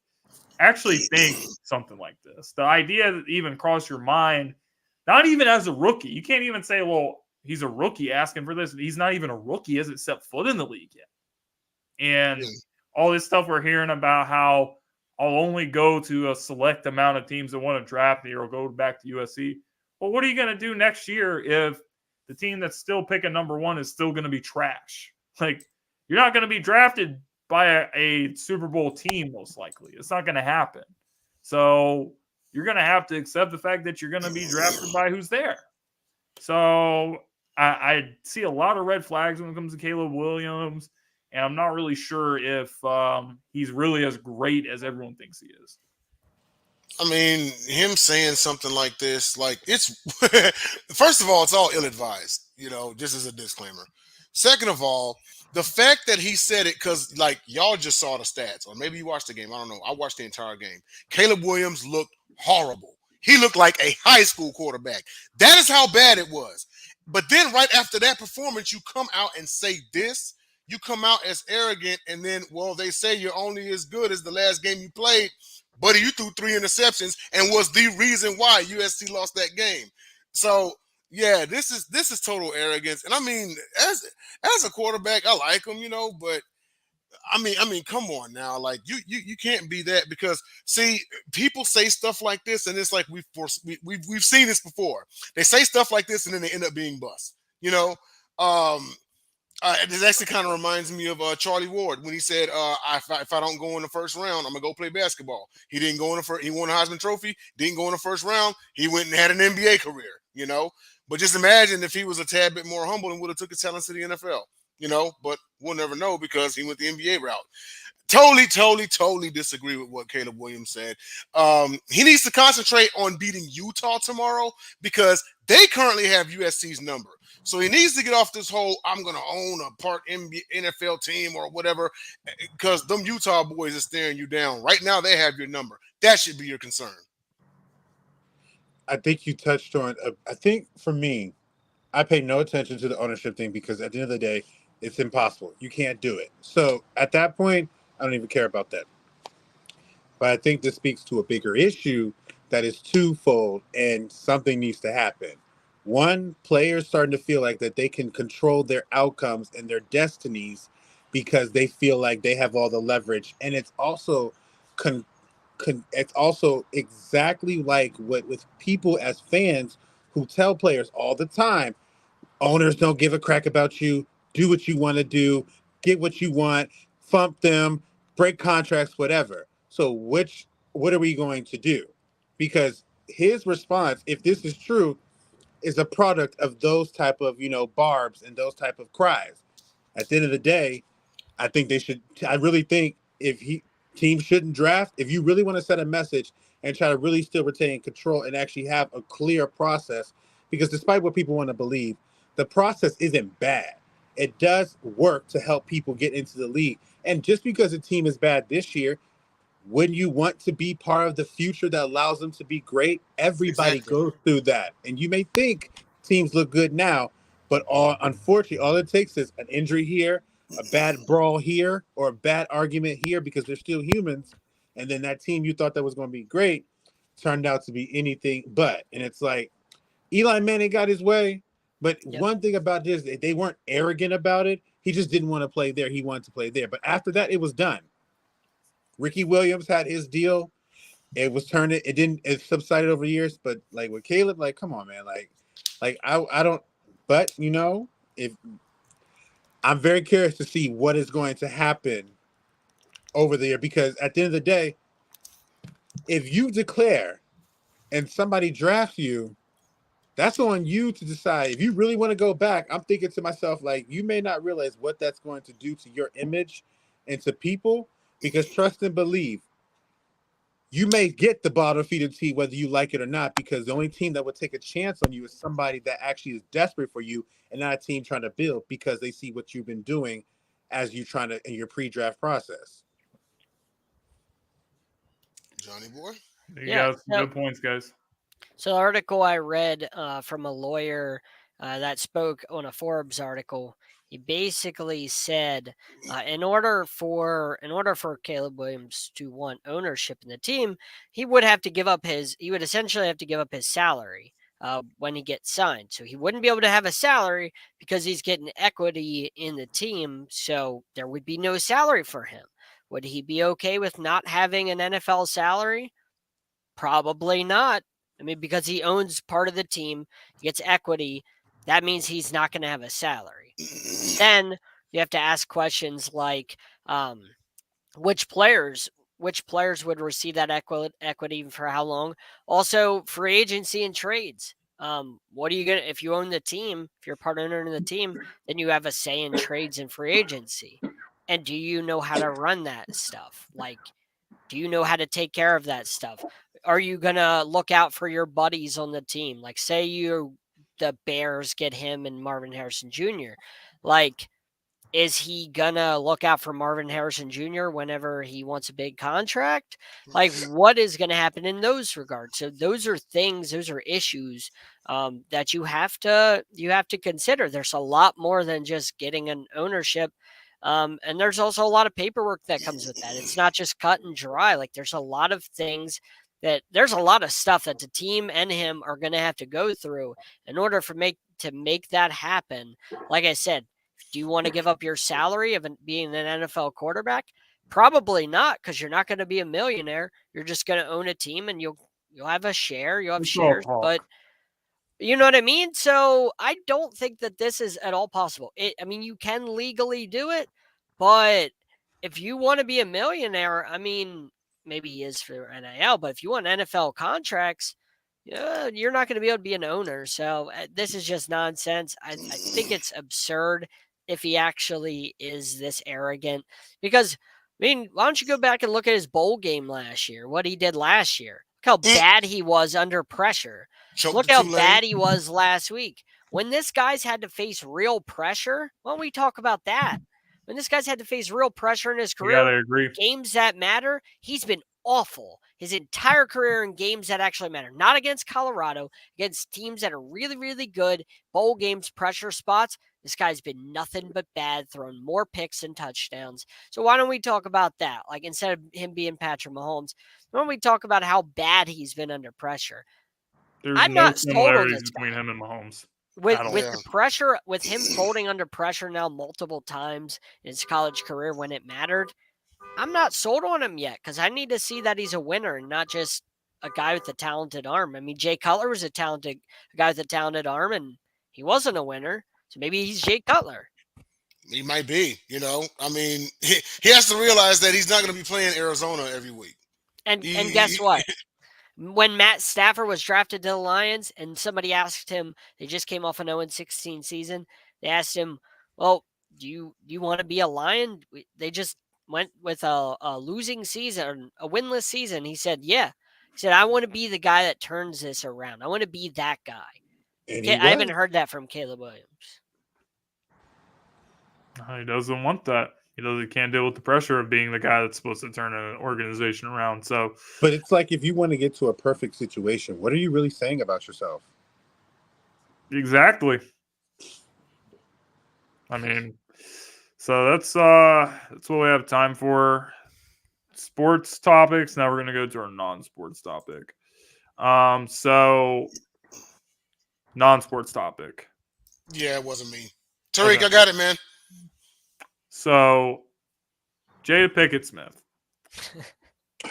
A: actually think something like this? The idea that even crossed your mind, not even as a rookie, you can't even say, well, he's a rookie asking for this. He's not even a rookie; he hasn't set foot in the league yet, and all this stuff we're hearing about how I'll only go to a select amount of teams that want to draft me or go back to USC. Well, what are you going to do next year if the team that's still picking number one is still going to be trash? Like, you're not going to be drafted by a Super Bowl team, most likely. It's not going to happen. So you're going to have to accept the fact that you're going to be drafted by who's there. So I see a lot of red flags when it comes to Caleb Williams. And I'm not really sure if he's really as great as everyone thinks he is.
D: I mean, him saying something like this, like it's first of all, it's all ill-advised, just as a disclaimer. Second of all, the fact that he said it because like y'all just saw the stats, or maybe you watched the game. I don't know. I watched the entire game. Caleb Williams looked horrible. He looked like a high school quarterback. That is how bad it was. But then right after that performance, you come out and say this. You come out as arrogant, and then, well, they say you're only as good as the last game you played. Buddy, you threw 3 interceptions and was the reason why USC lost that game. So, yeah, this is total arrogance. And I mean, as a quarterback, I like him, but I mean, come on now. Like you can't be that because see, people say stuff like this, and it's like we've seen this before. They say stuff like this, and then they end up being bust. This actually kind of reminds me of Charlie Ward when he said, if I don't go in the first round, I'm going to go play basketball. He didn't go in the first. He won a Heisman Trophy, didn't go in the first round. He went and had an NBA career, But just imagine if he was a tad bit more humble and would have took his talents to the NFL, But we'll never know because he went the NBA route. Totally disagree with what Caleb Williams said. He needs to concentrate on beating Utah tomorrow because they currently have USC's number. So he needs to get off this whole I'm going to own a part NFL team or whatever because them Utah boys are staring you down. Right now, they have your number. That should be your concern.
C: I think you touched on I think for me, I pay no attention to the ownership thing because at the end of the day, it's impossible. You can't do it. So at that point, I don't even care about that. But I think this speaks to a bigger issue that is twofold and something needs to happen. One, players starting to feel like that they can control their outcomes and their destinies because they feel like they have all the leverage. And it's also it's also exactly like what with people as fans who tell players all the time, owners don't give a crack about you, do what you want to do, get what you want, thump them, break contracts, whatever. So what are we going to do? Because his response, if this is true, is a product of those type of, barbs and those type of cries. At the end of the day, I really think teams shouldn't draft. If you really want to set a message and try to really still retain control and actually have a clear process, because despite what people want to believe, the process isn't bad. It does work to help people get into the league. And just because a team is bad this year, Wouldn't you want to be part of the future that allows them to be great? Everybody
D: Exactly.
C: goes through that. And you may think teams look good now, but unfortunately, all it takes is an injury here, a bad brawl here, or a bad argument here because they're still humans. And then that team you thought that was going to be great turned out to be anything but. And it's like Eli Manning got his way. But one thing about this, they weren't arrogant about it. He just didn't want to play there. He wanted to play there. But after that, it was done. Ricky Williams had his deal. It was turned. It subsided over years. But like with Caleb, like, come on, man. Like I don't. But if I'm very curious to see what is going to happen over there, because at the end of the day, if you declare and somebody drafts you, that's on you to decide. If you really want to go back, I'm thinking to myself, like, you may not realize what that's going to do to your image and to people, because trust and believe, you may get the bottom feeder tea whether you like it or not, because the only team that would take a chance on you is somebody that actually is desperate for you and not a team trying to build because they see what you've been doing as you trying to in your pre-draft process.
D: Johnny boy.
A: You got some good points, guys.
B: So the article I read from a lawyer that spoke on a Forbes article, he basically said, in order for Caleb Williams to want ownership in the team, he would essentially have to give up his salary when he gets signed. So he wouldn't be able to have a salary because he's getting equity in the team. So there would be no salary for him. Would he be okay with not having an NFL salary? Probably not. I mean, because he owns part of the team, he gets equity, that means he's not going to have a salary. Then you have to ask questions like, which players would receive that equity for how long? Also, free agency and trades. What are you gonna if you own the team? If you're a part owner in the team, then you have a say in trades and free agency. And do you know how to run that stuff? Like, do you know how to take care of that stuff? Are you going to look out for your buddies on the team? Like, say the Bears get him and Marvin Harrison Jr. Like, is he going to look out for Marvin Harrison Jr. whenever he wants a big contract? Like, what is going to happen in those regards? So those are issues that you have to consider. There's a lot more than just getting an ownership. And there's also a lot of paperwork that comes with that. It's not just cut and dry. Like, there's a lot of things there's a lot of stuff that the team and him are going to have to go through in order to make that happen. Like I said, do you want to give up your salary of being an NFL quarterback? Probably not, because you're not going to be a millionaire. You're just going to own a team and you'll have a share. You'll have shares, but you know what I mean? So I don't think that this is at all possible. I mean, you can legally do it, but if you want to be a millionaire, I mean, maybe he is for NIL, but if you want NFL contracts, you're not going to be able to be an owner. So this is just nonsense. I think it's absurd if he actually is this arrogant, because, I mean, why don't you go back and look at his bowl game last year, what he did last year? Look how bad he was under pressure. Look how bad he was last week. When this guy's had to face real pressure, why don't we talk about that? When this guy's had to face real pressure in his career, games that matter, he's been awful his entire career in games that actually matter. Not against Colorado, against teams that are really, really good, bowl games, pressure spots. This guy's been nothing but bad, throwing more picks and touchdowns. So why don't we talk about that? Like, instead of him being Patrick Mahomes, why don't we talk about how bad he's been under pressure?
A: I'm no similarities between him and Mahomes.
B: With the pressure, with him folding under pressure now multiple times in his college career when it mattered, I'm not sold on him yet, because I need to see that he's a winner and not just a guy with a talented arm. I mean, Jay Cutler was a guy with a talented arm, and he wasn't a winner. So maybe he's Jay Cutler.
D: He might be, I mean, he has to realize that he's not going to be playing Arizona every week.
B: And guess what? When Matt Stafford was drafted to the Lions and somebody asked him, they just came off an 0-16 season. They asked him, well, do you want to be a Lion? They just went with a losing season, a winless season. He said, yeah. He said, I want to be the guy that turns this around. I want to be that guy. I haven't heard that from Caleb Williams.
A: He doesn't want that. he can't deal with the pressure of being the guy that's supposed to turn an organization around. So,
C: but it's like if you want to get to a perfect situation, what are you really saying about yourself?
A: exactly. I mean, so that's what we have time for. Sports topics. Now we're gonna go to our non-sports topic. So non-sports topic.
D: Yeah, it wasn't me. Tariq,
A: Okay.
D: I got it, man.
A: So Jada Pinkett-Smith.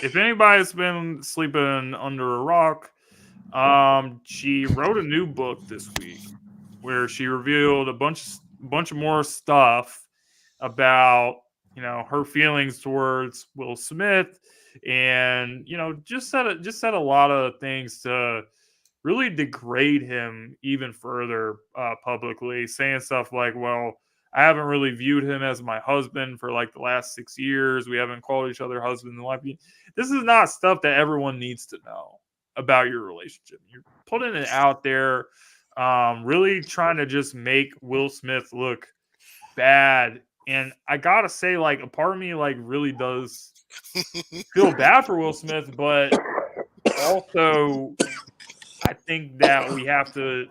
A: If anybody's been sleeping under a rock, she wrote a new book this week where she revealed a bunch of more stuff about her feelings towards Will Smith, and just said a lot of things to really degrade him even further publicly, saying stuff like, well, I haven't really viewed him as my husband for like the last 6 years. We haven't called each other husband and wife. This is not stuff that everyone needs to know about your relationship. You're putting it out there, really trying to just make Will Smith look bad. And I gotta say, like, a part of me like really does feel bad for Will Smith, but also I think that we have to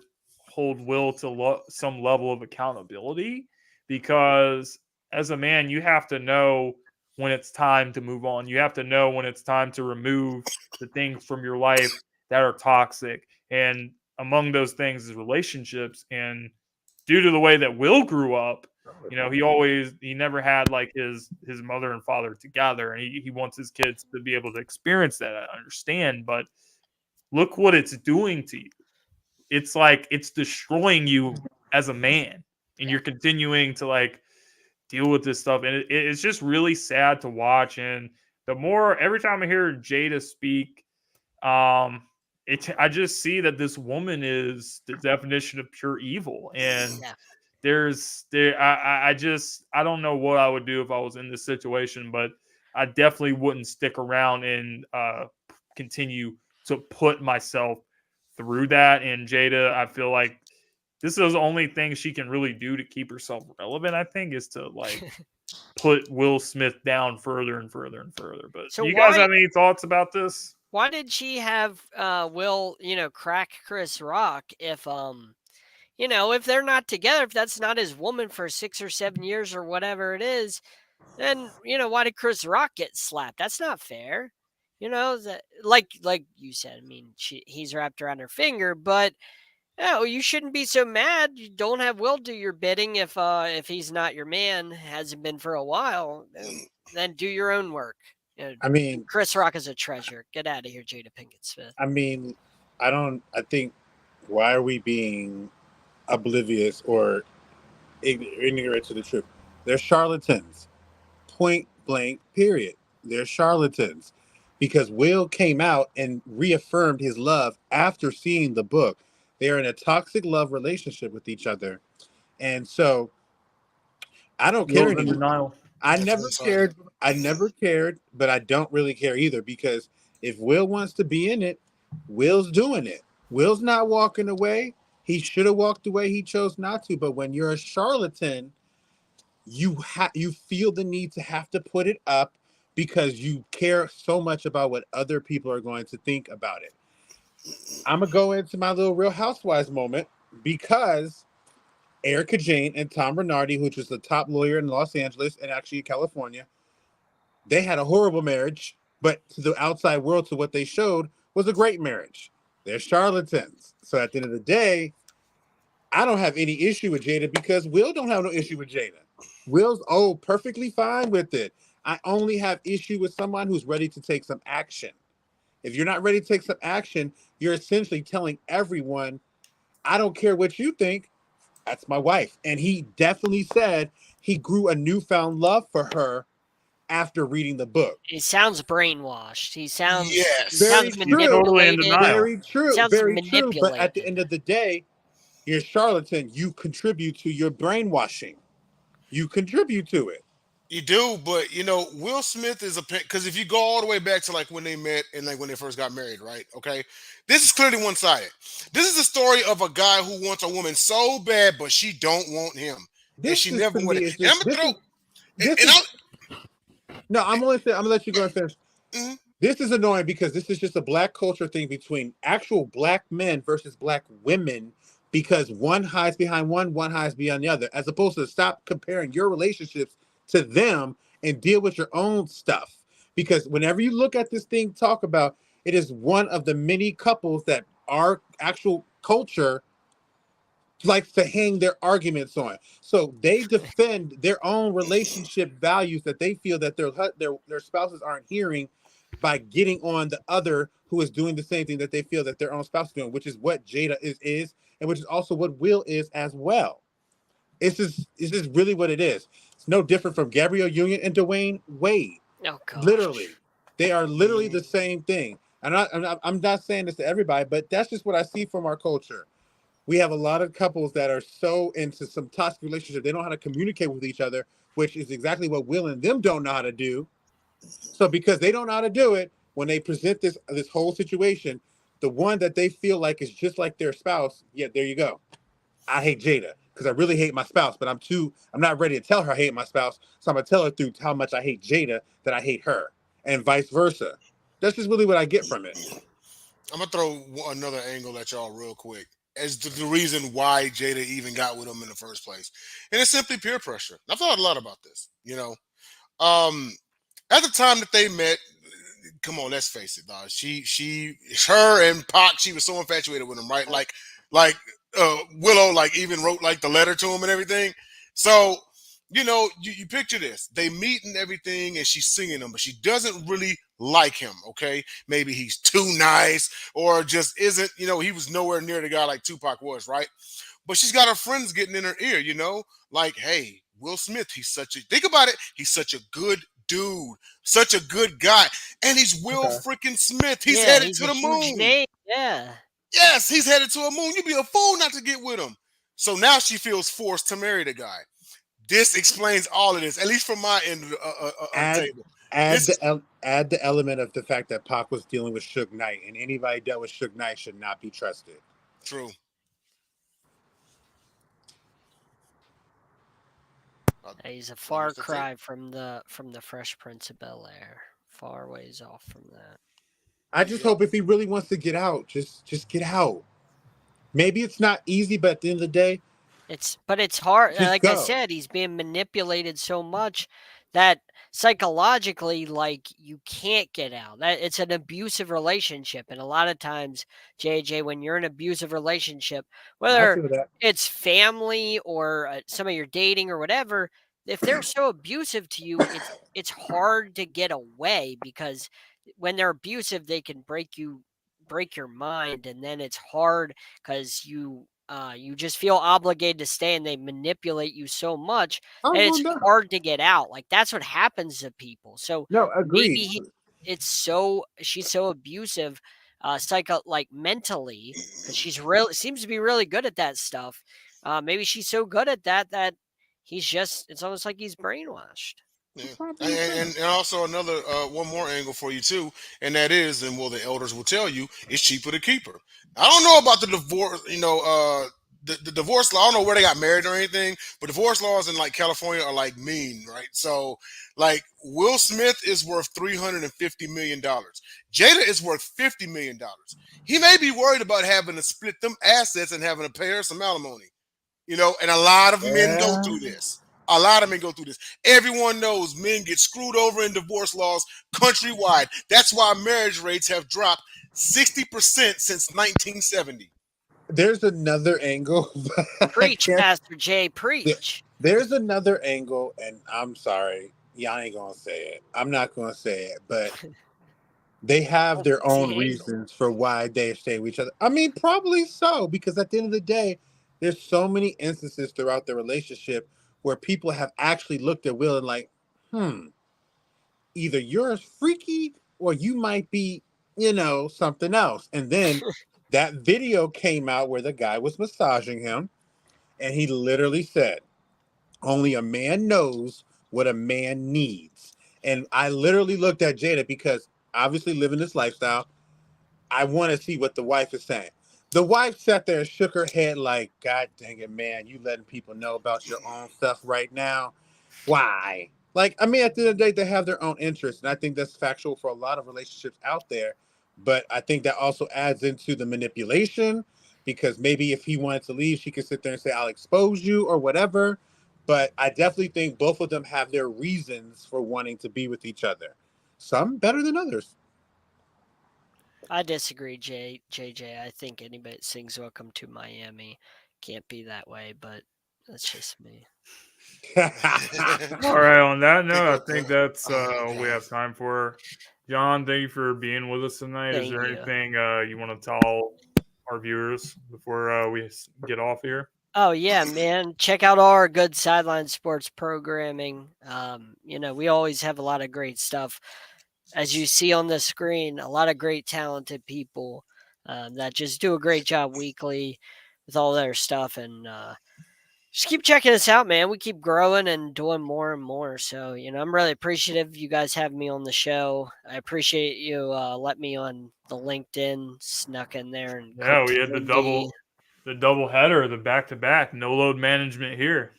A: hold Will to some level of accountability, because as a man, you have to know when it's time to move on. You have to know when it's time to remove the things from your life that are toxic. And among those things is relationships. And due to the way that Will grew up, he never had like his mother and father together. And he wants his kids to be able to experience that. I understand, but look what it's doing to you. It's like it's destroying you as a man, and you're continuing to like deal with this stuff, and it's just really sad to watch. And every time I hear Jada speak, I just see that this woman is the definition of pure evil. And I don't know what I would do if I was in this situation, but I definitely wouldn't stick around and continue to put myself through that. And Jada, I feel like this is the only thing she can really do to keep herself relevant, I think, is to like put Will Smith down further and further and further. But
B: So
A: do you guys have any thoughts about this?
B: Why did she have Will, crack Chris Rock if if they're not together, if that's not his woman for 6 or 7 years or whatever it is, then why did Chris Rock get slapped? That's not fair. Like you said, I mean, he's wrapped around her finger, but you shouldn't be so mad. You don't have Will do your bidding if he's not your man, hasn't been for a while. Then do your own work.
C: I mean,
B: Chris Rock is a treasure. Get out of here, Jada Pinkett-Smith.
C: I mean, I think, why are we being oblivious or ignorant to the truth? They're charlatans. Point blank, period. They're charlatans. Because Will came out and reaffirmed his love after seeing the book. They're in a toxic love relationship with each other. And so I don't care anymore.
A: Denial.
C: I never cared, but I don't really care either, because if Will wants to be in it, Will's doing it. Will's not walking away. He should have walked away. He chose not to. But when you're a charlatan, you feel the need to have to put it up because you care so much about what other people are going to think about it. I'm going to go into my little Real Housewives moment, because Erica Jane and Tom Bernardi, which was the top lawyer in Los Angeles and actually California, they had a horrible marriage, but to the outside world, to what they showed, was a great marriage. They're charlatans. So at the end of the day, I don't have any issue with Jada, because Will don't have no issue with Jada. Will's perfectly fine with it. I only have issue with someone who's ready to take some action. If you're not ready to take some action, you're essentially telling everyone, I don't care what you think, that's my wife. And he definitely said he grew a newfound love for her after reading the book.
B: He sounds brainwashed. He sounds
C: very
B: manipulated.
C: Very true.
B: Sounds
C: Very true. But at the end of the day, you're a charlatan. You contribute to your brainwashing. You contribute to it.
D: You do, but Will Smith is because if you go all the way back to like when they met and like when they first got married, right? Okay, this is clearly one-sided. This is the story of a guy who wants a woman so bad, but she don't want him, and she never would.
C: this
D: And
C: is no. I'm gonna let you go and finish.
D: mm-hmm.
C: This is annoying because this is just a black culture thing between actual black men versus black women. Because one hides behind one hides behind the other, as opposed to stop comparing your relationships to them and deal with your own stuff. Because whenever you look at this thing, talk about it is one of the many couples that our actual culture likes to hang their arguments on. So they defend their own relationship values that they feel that their spouses aren't hearing by getting on the other who is doing the same thing that they feel that their own spouse is doing, which is what Jada is, and which is also what Will is as well. It's just really what it is. It's no different from Gabrielle Union and Dwayne Wade.
B: Oh gosh.
C: Literally, they are literally the same thing. I'm not saying this to everybody, but that's just what I see from our culture. We have a lot of couples that are so into some toxic relationship, they don't know how to communicate with each other, which is exactly what Will and them don't know how to do. So because they don't know how to do it, when they present this whole situation, the one that they feel like is just like their spouse, yeah, there you go. I hate Jada because I really hate my spouse, but I'm not ready to tell her I hate my spouse, so I'm gonna tell her through how much I hate Jada that I hate her, and vice versa. That's just really what I get from it.
D: I'm gonna throw another angle at y'all real quick as to the reason why Jada even got with him in the first place, and it's simply peer pressure. I've thought a lot about this. At the time that they met, come on, let's face it, dog. Her and Pac, she was so infatuated with him, right? Like Willow, like even wrote like the letter to him and everything. So, you picture this. They meet and everything, and she's singing him, but she doesn't really like him, okay? Maybe he's too nice or just isn't, he was nowhere near the guy like Tupac was, right? But she's got her friends getting in her ear, like, hey, Will Smith, think about it, he's such a good dude, such a good guy, and he's Will freaking Smith. He's headed to the moon.
B: Name. Yeah.
D: Yes, he's headed to a moon. You'd be a fool not to get with him. So now she feels forced to marry the guy. This explains all of this, at least from my end of the table.
C: Add the element of the fact that Pac was dealing with Suge Knight, and anybody dealt with Suge Knight should not be trusted.
D: True.
B: He's a far cry from the Fresh Prince of Bel-Air. Far ways off from that.
C: I just hope if he really wants to get out, just get out. Maybe it's not easy, but at the end of the day,
B: it's hard. Like I said, he's being manipulated so much that psychologically, like, you can't get out. That it's an abusive relationship, and a lot of times, JJ, when you're in an abusive relationship, whether it's family or somebody you're dating or whatever, if they're so abusive to you, it's hard to get away, because when they're abusive, they can break your mind, and then it's hard because you just feel obligated to stay, and they manipulate you so much that it's hard to get out. Like, that's what happens to people. So
C: no, agreed.
B: Maybe she's so abusive, mentally, because seems to be really good at that stuff. Maybe she's so good at that it's almost like he's brainwashed.
D: Yeah. And also another one more angle for you too, and that is, and the elders will tell you, it's cheaper to keep her. I don't know about the divorce, the divorce law. I don't know where they got married or anything, but divorce laws in like California are like mean, right? So like Will Smith is worth $350 million. Jada is worth $50 million. He may be worried about having to split them assets and having to pay her some alimony, and a lot of men go through this. A lot of men go through this. Everyone knows men get screwed over in divorce laws countrywide. That's why marriage rates have dropped 60% since 1970.
C: There's another angle.
B: Preach, Pastor J, preach.
C: There's another angle, and I'm sorry, y'all ain't gonna say it. I'm not gonna say it, but they have their own reasons for why they stay with each other. I mean, probably so, because at the end of the day, there's so many instances throughout the relationship where people have actually looked at Will and like, either you're freaky or you might be, something else. And then that video came out where the guy was massaging him, and he literally said, only a man knows what a man needs. And I literally looked at Jada because obviously living this lifestyle, I want to see what the wife is saying. The wife sat there and shook her head like, God dang it, man, you letting people know about your own stuff right now? Why? Like, I mean, at the end of the day, they have their own interests, and I think that's factual for a lot of relationships out there. But I think that also adds into the manipulation, because maybe if he wanted to leave, she could sit there and say, "I'll expose you" or whatever. But I definitely think both of them have their reasons for wanting to be with each other. Some better than others.
B: I disagree, JJ. I think anybody that sings "Welcome to Miami" can't be that way, but that's just me.
A: All right. On that note, I think that's
D: Oh,
A: all we have time for. John, thank you for being with us tonight. Is
B: Thank
A: there
B: you.
A: anything you want to tell our viewers before we get off here?
B: Oh yeah, man! Check out all our good sideline sports programming. We always have a lot of great stuff, as you see on the screen. A lot of great, talented people that just do a great job weekly with all their stuff, and just keep checking us out, man. We keep growing and doing more and more. So I'm really appreciative you guys having me on the show. I appreciate you letting me on the LinkedIn, snuck in there, and
A: Yeah,
B: cooked
A: we had the
B: Lindy.
A: double header, the back to back, no load management here.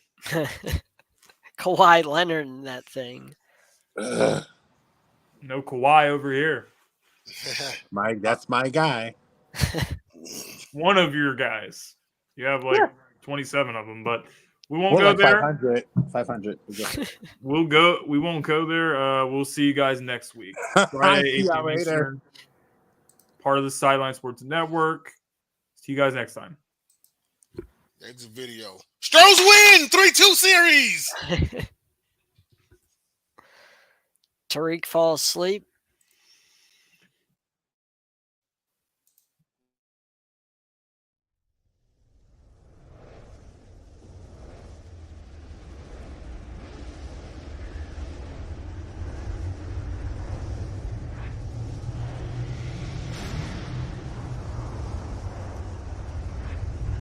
B: Kawhi Leonard in that thing.
C: Ugh,
A: No Kawhi over here.
C: that's my guy.
A: One of your guys. You have like
C: Yeah.
A: 27 of them, but we won't
C: More
A: go
C: like
A: there.
C: 500. 500.
A: We won't go there. We'll see you guys next week. Friday, 8
C: See y'all
A: p.m.
C: later.
A: Eastern. Part of the Sideline Sports Network. See you guys next time.
D: That's a video. Stros win 3-2 series.
B: Tariq falls asleep.